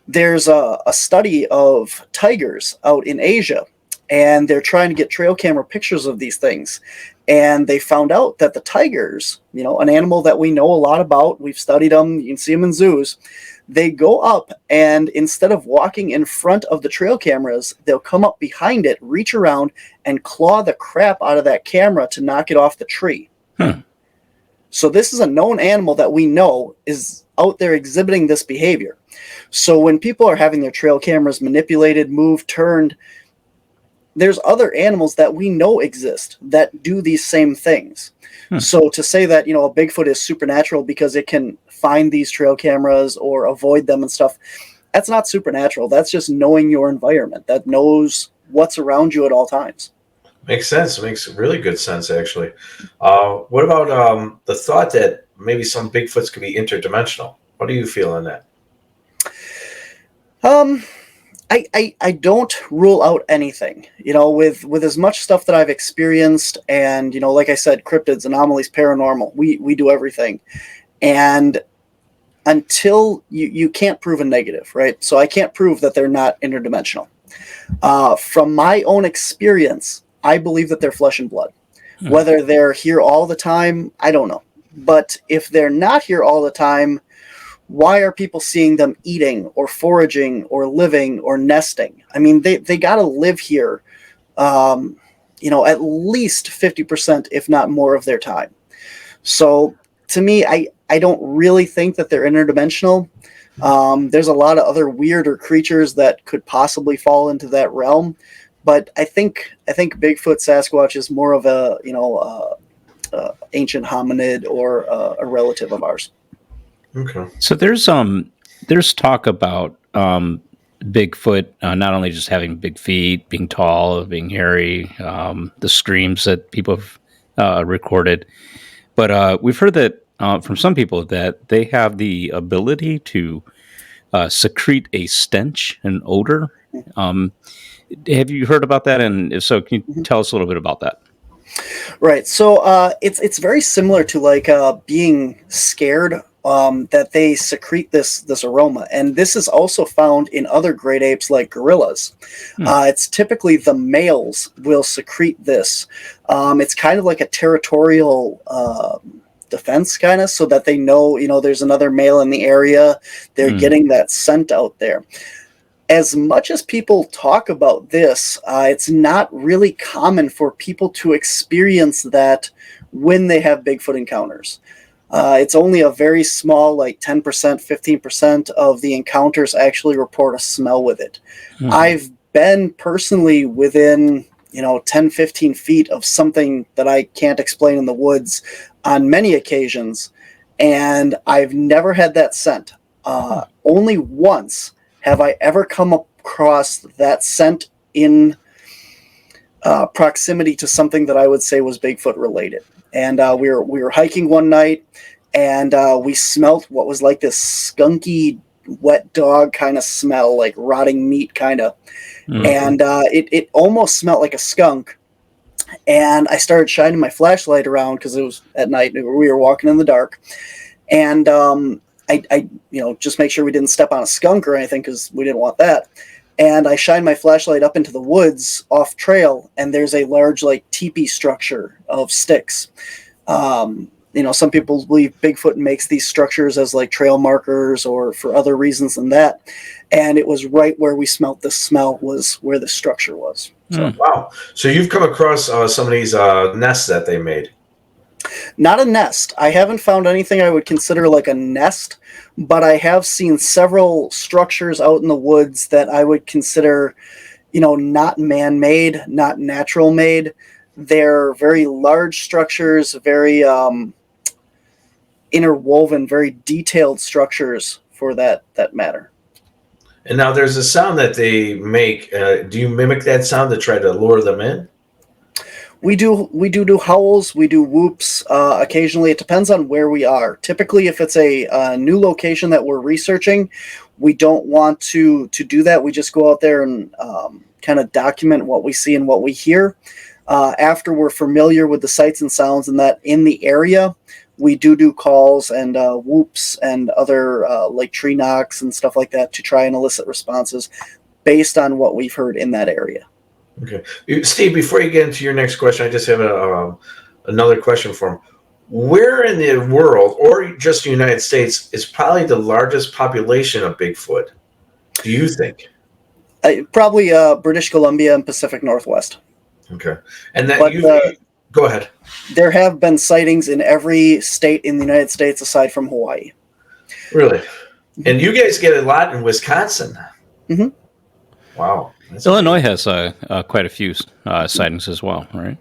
F: There's a study of tigers out in Asia, and they're trying to get trail camera pictures of these things. And they found out that the tigers, an animal that we know a lot about, we've studied them, you can see them in zoos, they go up and instead of walking in front of the trail cameras, they'll come up behind it, reach around, and claw the crap out of that camera to knock it off the tree. So this is a known animal that we know is out there exhibiting this behavior. So when people are having their trail cameras manipulated, moved, turned, there's other animals that we know exist that do these same things. So to say that, a Bigfoot is supernatural because it can find these trail cameras or avoid them and stuff, that's not supernatural. That's just knowing your environment, that knows what's around you at all times.
C: Makes sense. Makes really good sense, actually. What about the thought that maybe some Bigfoots could be interdimensional? What do you feel on that?
F: I don't rule out anything, with as much stuff that I've experienced, and like I said, cryptids, anomalies, paranormal, we do everything. And until you can't prove a negative, right? So I can't prove that they're not interdimensional. From my own experience, I believe that they're flesh and blood. Whether they're here all the time, I don't know. But if they're not here all the time, why are people seeing them eating or foraging or living or nesting? I mean, they got to live here, at least 50%, if not more, of their time. So to me, I don't really think that they're interdimensional. There's a lot of other weirder creatures that could possibly fall into that realm. But I think Bigfoot, Sasquatch is more of a, ancient hominid or a relative of ours.
C: Okay.
D: So there's talk about Bigfoot not only just having big feet, being tall, being hairy, the screams that people have recorded, but we've heard that from some people that they have the ability to secrete a stench, an odor. Have you heard about that? And if so, can you tell us a little bit about that?
F: Right. So it's very similar to like being scared. That they secrete this aroma, and this is also found in other great apes like gorillas. It's typically the males will secrete this. It's kind of like a territorial defense, kind of, so that they know, there's another male in the area. They're getting that scent out there. As much as people talk about this, it's not really common for people to experience that when they have Bigfoot encounters. It's only a very small, like 10%, 15% of the encounters actually report a smell with it. I've been personally within, 10, 15 feet of something that I can't explain in the woods on many occasions, and I've never had that scent. Only once have I ever come across that scent in proximity to something that I would say was Bigfoot related. And we were hiking one night, and we smelt what was like this skunky, wet dog kind of smell, like rotting meat kind of. And it almost smelled like a skunk. And I started shining my flashlight around because it was at night. We were walking in the dark. And I just make sure we didn't step on a skunk or anything because we didn't want that. And I shined my flashlight up into the woods off trail, and there's a large like teepee structure of sticks. Some people believe Bigfoot makes these structures as like trail markers or for other reasons than that. And it was right where we smelt the smell was where the structure was. So,
C: wow. So you've come across some of these nests that they made.
F: Not a nest. I haven't found anything I would consider like a nest, but I have seen several structures out in the woods that I would consider, not man-made, not natural-made. They're very large structures, very interwoven, very detailed structures for that matter.
C: And now there's a sound that they make. Do you mimic that sound to try to lure them in?
F: We do howls, we do whoops. Occasionally, it depends on where we are. Typically, if it's a new location that we're researching, we don't want to do that. We just go out there and kind of document what we see and what we hear. After we're familiar with the sights and sounds and that in the area, we do calls and whoops and other like tree knocks and stuff like that to try and elicit responses based on what we've heard in that area.
C: Okay. Steve, before you get into your next question, I just have another question for him. Where in the world, or just the United States, is probably the largest population of Bigfoot, do you think?
F: Probably British Columbia and Pacific Northwest.
C: Okay. And that go ahead.
F: There have been sightings in every state in the United States aside from Hawaii.
C: Really? And you guys get a lot in Wisconsin.
F: Mm-hmm.
C: Wow.
D: Illinois has quite a few sightings as well, right?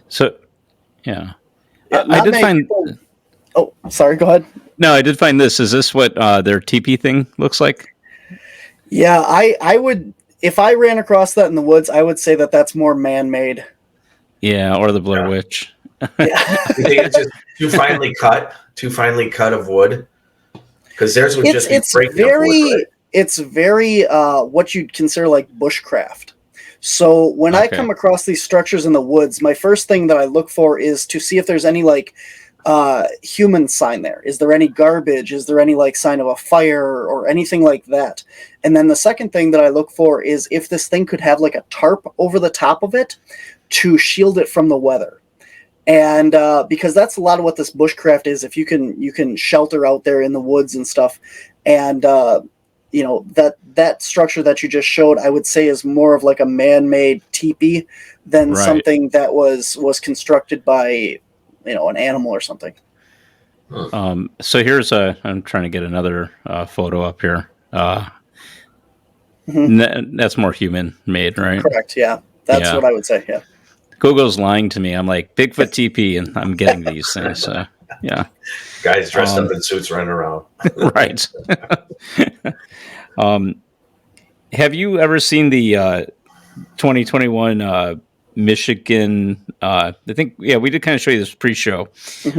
D: So, yeah.
F: Yeah,
D: I
F: not
D: did
F: many
D: find.
F: people- Oh, sorry. Go ahead.
D: No, I did find this. Is this what their teepee thing looks like?
F: Yeah, I would, if I ran across that in the woods, I would say that that's more man-made.
D: Yeah, or the Blair
C: Yeah.
D: Witch.
F: Yeah.
C: You think it's just too finely cut of wood? Because theirs would just be breaking up wood, right?
F: It's very what you'd consider like bushcraft. So when I
D: Okay.
F: come across these structures in the woods, my first thing that I look for is to see if there's any like human sign there. Is there any garbage? Is there any like sign of a fire or anything like that? And then the second thing that I look for is if this thing could have like a tarp over the top of it to shield it from the weather. And because that's a lot of what this bushcraft is, if you can shelter out there in the woods and stuff, and that structure that you just showed, I would say is more of like a man-made teepee than
D: Right.
F: something that was constructed by an animal or something.
D: So here's I'm trying to get another photo up here. That's more human made, right?
F: Correct. Yeah, that's
D: Yeah.
F: what I would say. Yeah.
D: Gogo's lying to me. I'm like Bigfoot TP, and I'm getting these things. Yeah,
C: Guys dressed up in suits running around.
D: right. Have you ever seen the 2021 Michigan? I think we did kind of show you this pre-show.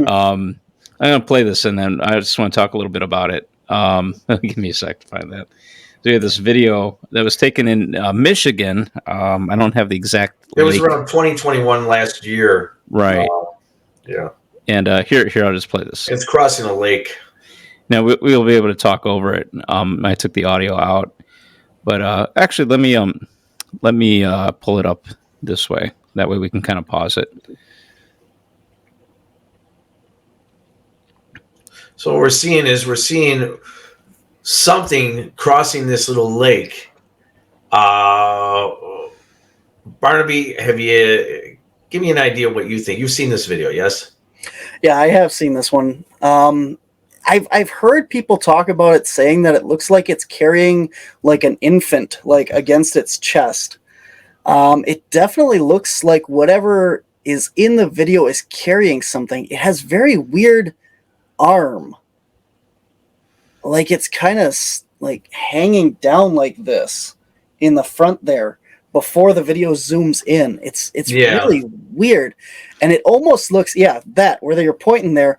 D: I'm gonna play this, and then I just want to talk a little bit about it. Give me a sec to find that. So we have this video that was taken in Michigan. I don't have the exact.
C: It was
D: lake.
C: around 2021 last year.
D: Right.
C: Yeah.
D: And here I'll just play this.
C: It's crossing a lake.
D: Now we'll be able to talk over it. I took the audio out, but actually, let me pull it up this way. That way we can kind of pause it.
C: So what we're seeing something crossing this little lake. Barnaby, give me an idea of what you think? You've seen this video, yes?
F: Yeah, I have seen this one. I've heard people talk about it, saying that it looks like it's carrying like an infant, like against its chest. It definitely looks like whatever is in the video is carrying something. It has very weird arm, like it's kind of like hanging down like this in the front there before the video zooms in. It's really weird, and it almost looks that where you're pointing there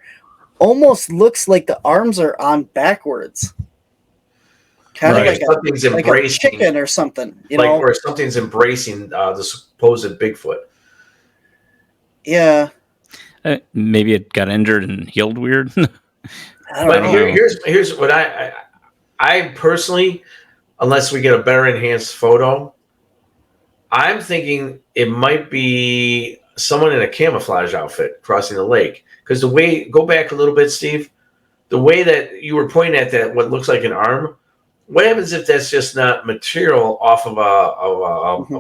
F: almost looks like the arms are on backwards, kind of like
C: something's
F: like a
C: embracing
F: chicken or something,
C: where something's embracing the supposed Bigfoot.
F: Yeah,
D: Maybe it got injured and healed weird.
F: I don't know.
C: Here's what I personally, unless we get a better enhanced photo, I'm thinking it might be someone in a camouflage outfit crossing the lake. Because go back a little bit, Steve, the way that you were pointing at that, what looks like an arm, what happens if that's just not material off of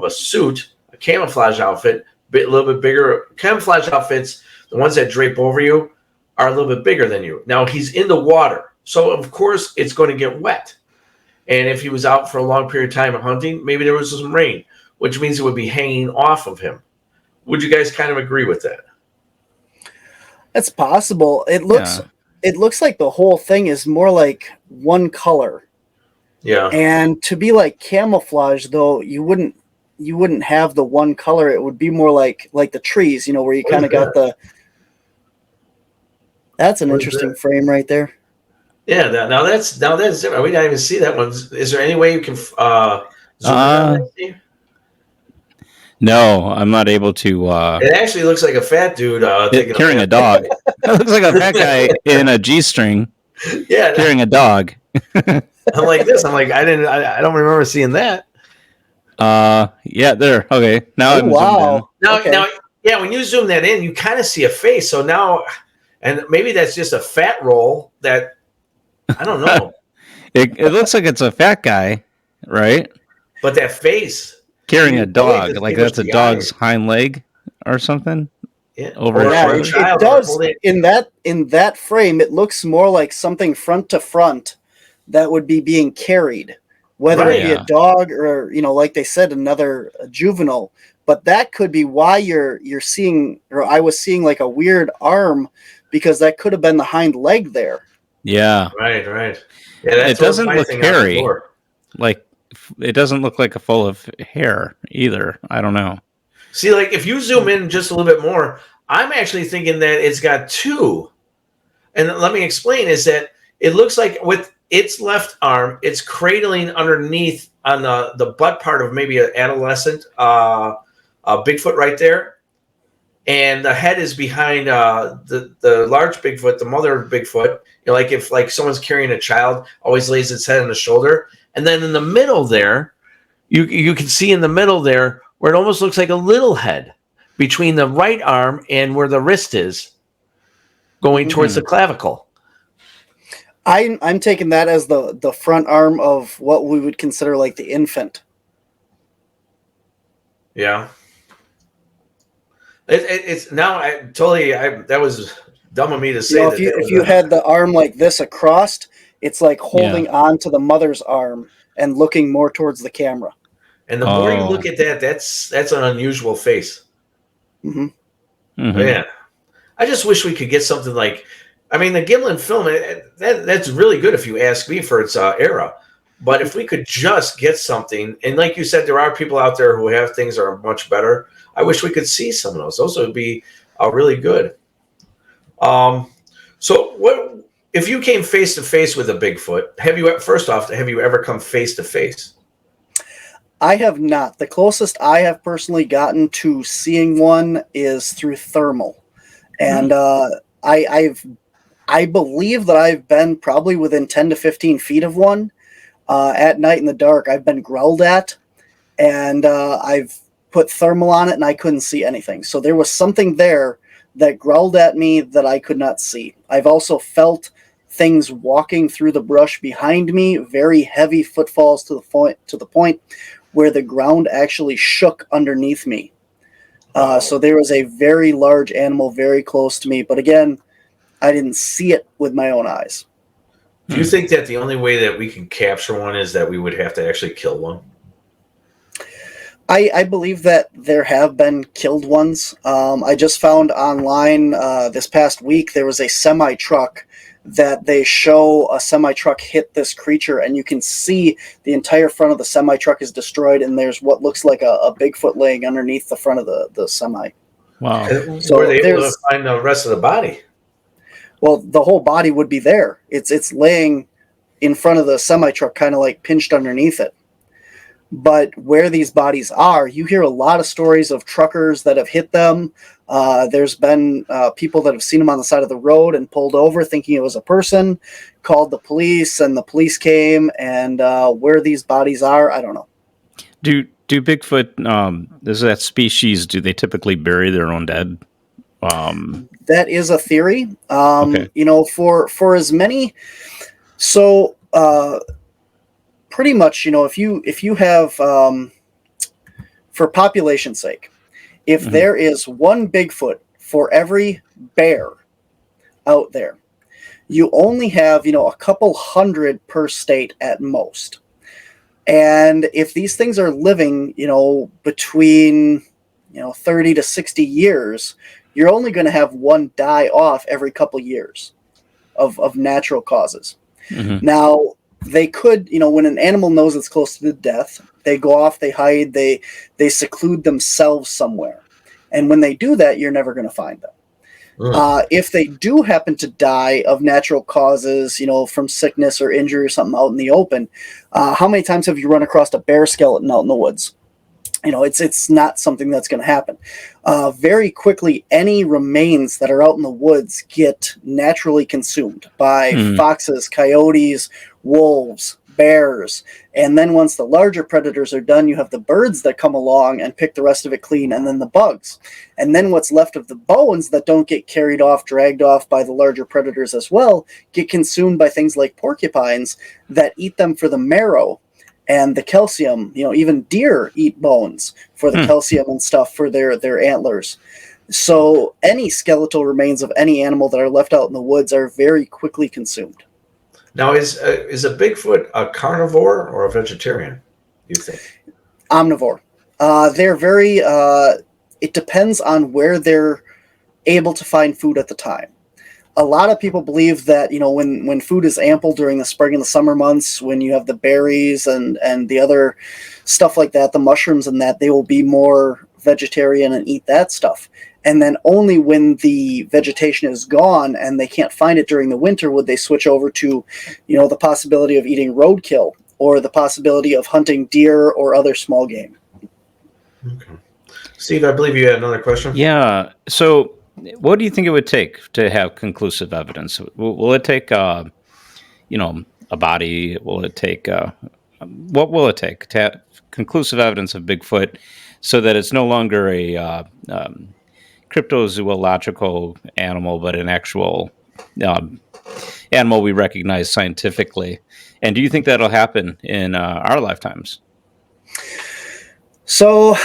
C: a suit, a camouflage outfit, a little bit bigger? Camouflage outfits, the ones that drape over you, are a little bit bigger than you. Now, he's in the water, so of course it's going to get wet. And if he was out for a long period of time hunting, maybe there was some rain, which means it would be hanging off of him. Would you guys kind of agree with that?
F: That's possible. It looks like the whole thing is more like one color.
C: Yeah.
F: And to be like camouflage, though, you wouldn't have the one color. It would be more like the trees, where you kind of got the. That's an interesting frame right there.
C: Yeah. Now that's different. We didn't even see that one. Is there any way you can zoom in on that, Steve?
D: No, I'm not able to.
C: It actually looks like a fat dude
D: carrying a dog. It looks like a fat guy in a G-string.
C: Yeah,
D: carrying a dog.
C: I'm like this. I'm like I don't remember seeing that.
D: Yeah, there. Okay, now I'm zoomed in.
C: Now, yeah. When you zoom that in, you kind of see a face. So now, and maybe that's just a fat roll. That I don't know.
D: It looks like it's a fat guy, right?
C: But that face.
D: Carrying a dog, like that's a dog's hind leg or something.
C: Yeah,
D: over
F: it does. In that frame, it looks more like something front to front that would be being carried. whether
C: Right.
F: it be a dog or, like they said, another juvenile. But that could be why you're seeing, or I was seeing like a weird arm, because that could have been the hind leg there.
D: Yeah.
C: Right. Yeah, that's
D: It doesn't
C: my
D: look
C: thing on the
D: hairy.
C: door.
D: Like, it doesn't look like a full of hair either. I don't know.
C: See, like if you zoom in just a little bit more, I'm actually thinking that it's got two. And let me explain: is that it looks like with its left arm, it's cradling underneath on the butt part of maybe an adolescent Bigfoot right there, and the head is behind the large Bigfoot, the mother Bigfoot. Like if like someone's carrying a child, always lays its head on the shoulder, and then in the middle there, you can see in the middle there where it almost looks like a little head between the right arm and where the wrist is, going towards the clavicle.
F: I'm taking that as the front arm of what we would consider like the infant.
C: Yeah. It's now that was dumb of me to say.
F: If you had the arm like this across, it's like holding on to the mother's arm and looking more towards the camera.
C: And the more you look at that, that's an unusual face.
F: Mm-hmm.
C: Yeah. I just wish we could get something like, I mean, the Gimlin film, that's really good if you ask me for its era. But if we could just get something, and like you said, there are people out there who have things that are much better. I wish we could see some of those. Those would be really good. So what if you came face to face with a Bigfoot? Have you ever come face to face?
F: I have not. The closest I have personally gotten to seeing one is through thermal, and I believe that I've been probably within 10 to 15 feet of one at night in the dark. I've been growled at, and I've put thermal on it, and I couldn't see anything. So there was something there that growled at me that I could not see. I've also felt things walking through the brush behind me, very heavy footfalls to the point where the ground actually shook underneath me. So there was a very large animal very close to me, but again, I didn't see it with my own eyes.
C: Do you think that the only way that we can capture one is that we would have to actually kill one?
F: I believe that there have been killed ones. I just found online this past week there was a semi-truck that they show a semi-truck hit this creature, and you can see the entire front of the semi-truck is destroyed, and there's what looks like a Bigfoot laying underneath the front of the semi.
D: Wow.
C: So were they able to find the rest of the body?
F: Well, the whole body would be there. It's laying in front of the semi-truck, kind of like pinched underneath it. But where these bodies are, you hear a lot of stories of truckers that have hit them. There's been people that have seen them on the side of the road and pulled over thinking it was a person, called the police, and the police came. And where these bodies are, I don't know.
D: Do Bigfoot, is that species, do they typically bury their own dead?
F: That is a theory.
D: Okay.
F: For as many, so pretty much, if you have, for population's sake, if there is one Bigfoot for every bear out there, you only have, a couple hundred per state at most. And if these things are living, between, 30 to 60 years, you're only going to have one die off every couple years of natural causes. Mm-hmm. Now, they could, when an animal knows it's close to death, they go off, they hide, they seclude themselves somewhere. And when they do that, you're never going to find them. If they do happen to die of natural causes, from sickness or injury or something out in the open, how many times have you run across a bear skeleton out in the woods? It's not something that's going to happen. Very quickly, any remains that are out in the woods get naturally consumed by foxes, coyotes, wolves, bears. And then once the larger predators are done, you have the birds that come along and pick the rest of it clean, and then the bugs. And then what's left of the bones that don't get carried off, dragged off by the larger predators as well, get consumed by things like porcupines that eat them for the marrow. And the calcium, even deer eat bones for the calcium and stuff for their antlers. So any skeletal remains of any animal that are left out in the woods are very quickly consumed.
C: Now, is a Bigfoot a carnivore or a vegetarian? You think?
F: Omnivore. They're very. It depends on where they're able to find food at the time. A lot of people believe that, when food is ample during the spring and the summer months, when you have the berries and the other stuff like that, the mushrooms and that, they will be more vegetarian and eat that stuff. And then only when the vegetation is gone and they can't find it during the winter would they switch over to, the possibility of eating roadkill or the possibility of hunting deer or other small game.
C: Okay. Steve, I believe you had another question.
D: Yeah. So, what do you think it would take to have conclusive evidence? Will it take, a body? Will it take? What will it take to have conclusive evidence of Bigfoot, so that it's no longer a cryptozoological animal, but an actual animal we recognize scientifically? And do you think that'll happen in our lifetimes?
F: So,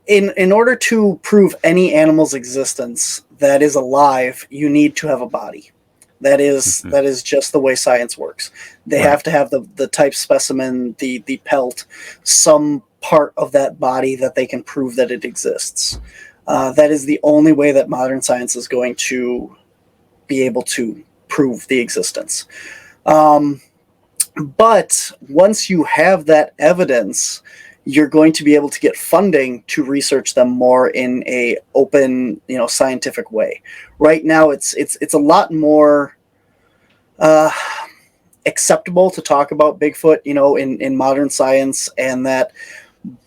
F: in order to prove any animal's existence that is alive, you need to have a body. That is just the way science works. They have to have the type specimen, the pelt, some part of that body that they can prove that it exists. That is the only way that modern science is going to be able to prove the existence. But once you have that evidence, you're going to be able to get funding to research them more in a open, scientific way. Right now, it's a lot more acceptable to talk about Bigfoot, in modern science, and that.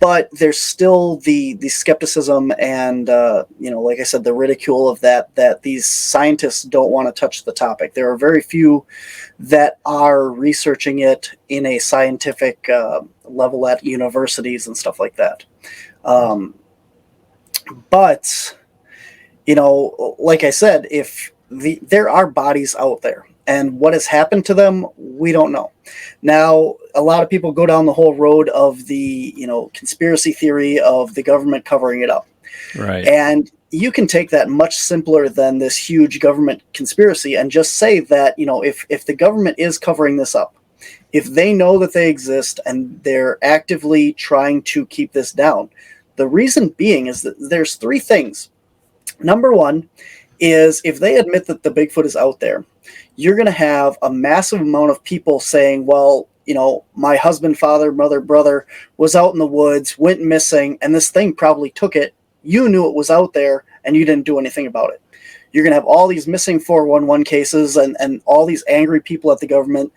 F: But there's still the skepticism and, like I said, the ridicule of that these scientists don't want to touch the topic. There are very few that are researching it in a scientific level at universities and stuff like that. But, like I said, if there are bodies out there, and what has happened to them, we don't know. Now, a lot of people go down the whole road of the, conspiracy theory of the government covering it up.
D: Right.
F: And you can take that much simpler than this huge government conspiracy and just say that, if the government is covering this up, if they know that they exist and they're actively trying to keep this down, the reason being is that there's three things. Number one is if they admit that the Bigfoot is out there, you're going to have a massive amount of people saying, well, my husband, father, mother, brother was out in the woods, went missing, and this thing probably took it. You knew it was out there, and you didn't do anything about it. You're going to have all these missing 411 cases and all these angry people at the government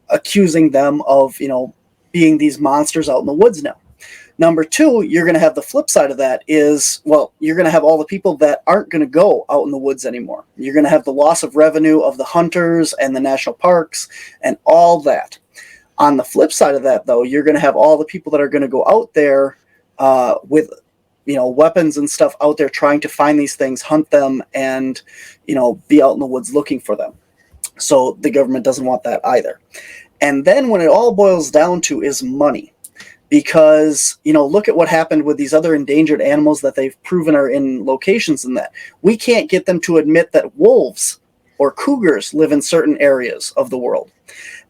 F: accusing them of, being these monsters out in the woods now. Number two, you're going to have the flip side of that is, well, you're going to have all the people that aren't going to go out in the woods anymore. You're going to have the loss of revenue of the hunters and the national parks and all that. On the flip side of that, though, you're going to have all the people that are going to go out there with, weapons and stuff out there trying to find these things, hunt them, and, be out in the woods looking for them. So the government doesn't want that either. And then when it all boils down to is money. Because, look at what happened with these other endangered animals that they've proven are in locations in that. We can't get them to admit that wolves or cougars live in certain areas of the world.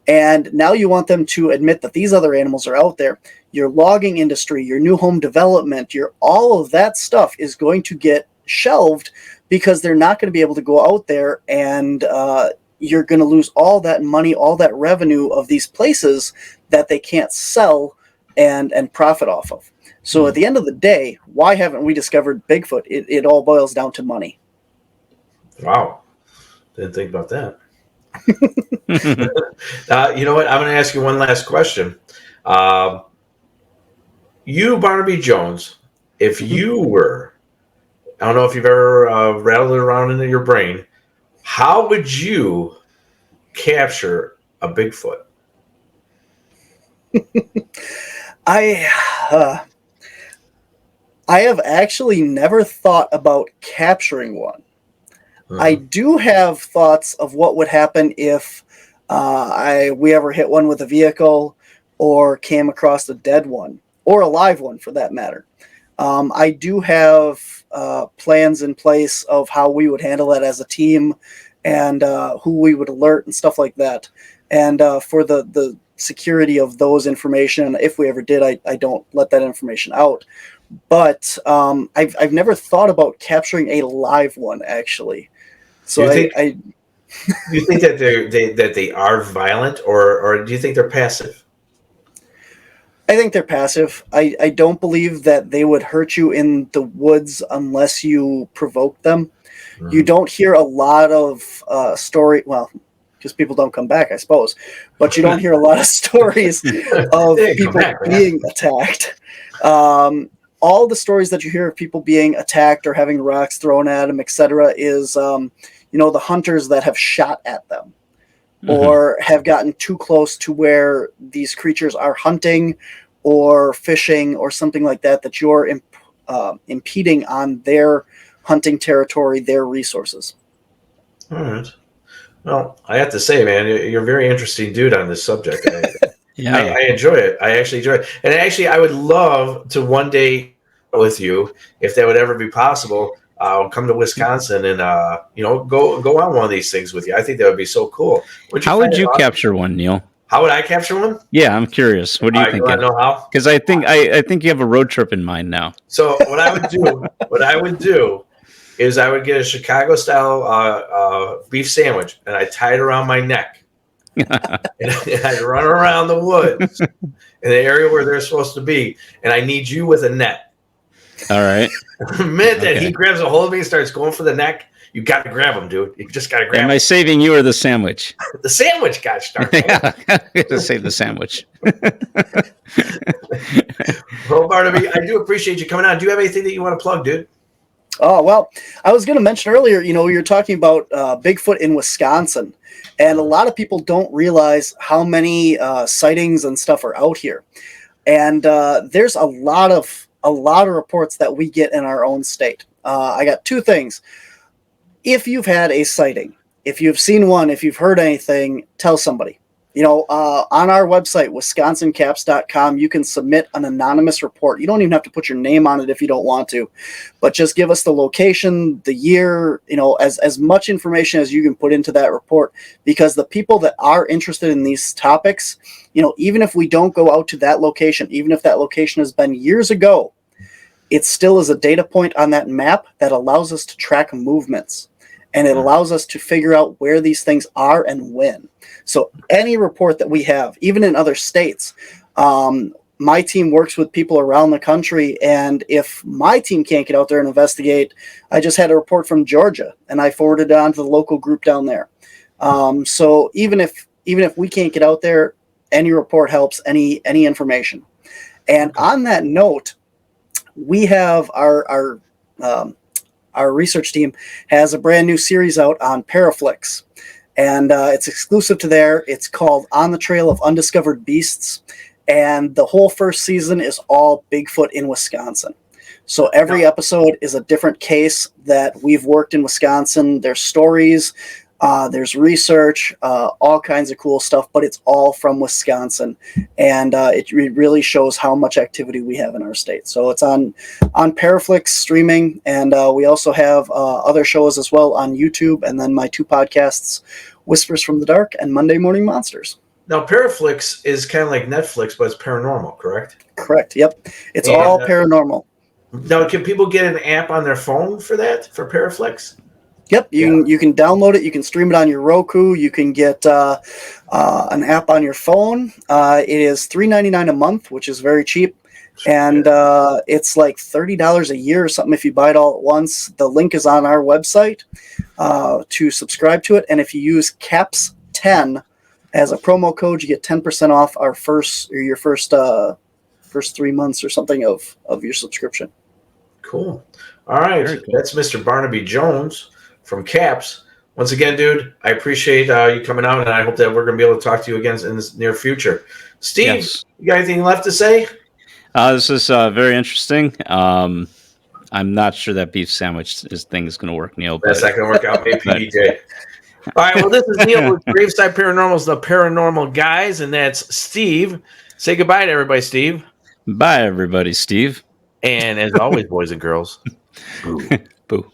F: And now you want them to admit that these other animals are out there. Your logging industry, your new home development, all of that stuff is going to get shelved because they're not going to be able to go out there, and you're going to lose all that money, all that revenue of these places that they can't sell and profit off of. So at the end of the day, why haven't we discovered Bigfoot? It all boils down to money.
C: Wow. Didn't think about that. You know what? I'm going to ask you one last question. You, Barnaby Jones, if you were, I don't know if you've ever rattled it around into your brain, how would you capture a Bigfoot?
F: I have actually never thought about capturing one. I do have thoughts of what would happen if we ever hit one with a vehicle or came across a dead one or a live one for that matter. I do have plans in place of how we would handle that as a team and who we would alert and stuff like that. And for the security of those information, if we ever did, I don't let that information out. But I've never thought about capturing a live one, actually. So
C: Do you think
F: I
C: do you think that they are violent, or do you think they're passive?
F: I think they're passive. I don't believe that they would hurt you in the woods unless you provoke them. You don't hear a lot of story. Well, because people don't come back, I suppose. But you don't hear a lot of stories of
C: They come
F: people
C: back, man.
F: being attacked. All the stories that you hear of people being attacked or having rocks thrown at them, etc., is the hunters that have shot at them or have gotten too close to where these creatures are hunting or fishing or something like that, that you're impeding on their hunting territory, their resources.
C: All right. Well, I have to say, man, you're a very interesting dude on this subject. I enjoy it. I actually enjoy it. And actually, I would love to one day with you, if that would ever be possible, come to Wisconsin and go on one of these things with you. I think that would be so cool.
D: How would you capture one, Neal?
C: How would I capture one?
D: Yeah, I'm curious. What do you think?
C: You want to know how?
D: Because I think you have a road trip in mind now.
C: So what I would do is I would get a Chicago style beef sandwich and I tie it around my neck. and I'd run around the woods in the area where they're supposed to be, and I need you with a net.
D: All right.
C: The minute that he grabs a hold of me and starts going for the neck, you got to grab him, dude. You just got to grab him.
D: Am I saving you or the sandwich?
C: The sandwich got started.
D: Yeah, to save the sandwich.
C: Well, Barnaby, I do appreciate you coming on. Do you have anything that you want to plug, dude?
F: Oh, well, I was going to mention earlier, you're talking about Bigfoot in Wisconsin, and a lot of people don't realize how many sightings and stuff are out here. And there's a lot of reports that we get in our own state. I got two things. If you've had a sighting, if you've seen one, if you've heard anything, tell somebody. On our website, wisconsincaps.com, you can submit an anonymous report. You don't even have to put your name on it if you don't want to, but just give us the location, the year, as much information as you can put into that report, because the people that are interested in these topics, even if we don't go out to that location, even if that location has been years ago, it still is a data point on that map that allows us to track movements. And it allows us to figure out where these things are and when. So any report that we have, even in other states, my team works with people around the country. And if my team can't get out there and investigate, I just had a report from Georgia and I forwarded it on to the local group down there. So even if we can't get out there, any report helps, any information. And on that note, we have our research team has a brand new series out on Paraflix, and it's exclusive to there. It's called On the Trail of Undiscovered Beasts, and the whole first season is all Bigfoot in Wisconsin. So every episode is a different case that we've worked in Wisconsin. There's stories, there's research, all kinds of cool stuff, but it's all from Wisconsin, and it really shows how much activity we have in our state. So it's on Paraflix streaming, and we also have other shows as well on YouTube, and then my two podcasts, Whispers from the Dark and Monday Morning Monsters.
C: Now, Paraflix is kind of like Netflix, but it's paranormal, correct?
F: Correct. Yep. It's all paranormal.
C: Now, can people get an app on their phone for that, for Paraflix?
F: Yep, you can download it. You can stream it on your Roku. You can get an app on your phone. It is $3.99 a month, which is very cheap, and it's like $30 a year or something if you buy it all at once. The link is on our website to subscribe to it, and if you use CAPS10 as a promo code, you get 10% off your first 3 months or something of your subscription.
C: Cool. All right, cool. That's Mr. Barnaby Jones from CAPS. Once again, dude, I appreciate you coming out, and I hope that we're going to be able to talk to you again in the near future. Steve, You got anything left to say?
D: This is very interesting. I'm not sure that beef sandwich thing is going to work, Neal.
C: That's not going to work out, maybe DJ. All right, well, this is Neal with Graveside Paranormal's The Paranormal Guys, and that's Steve. Say goodbye to everybody, Steve.
D: Bye, everybody, Steve.
C: And as always, boys and girls, boo.
D: Boo.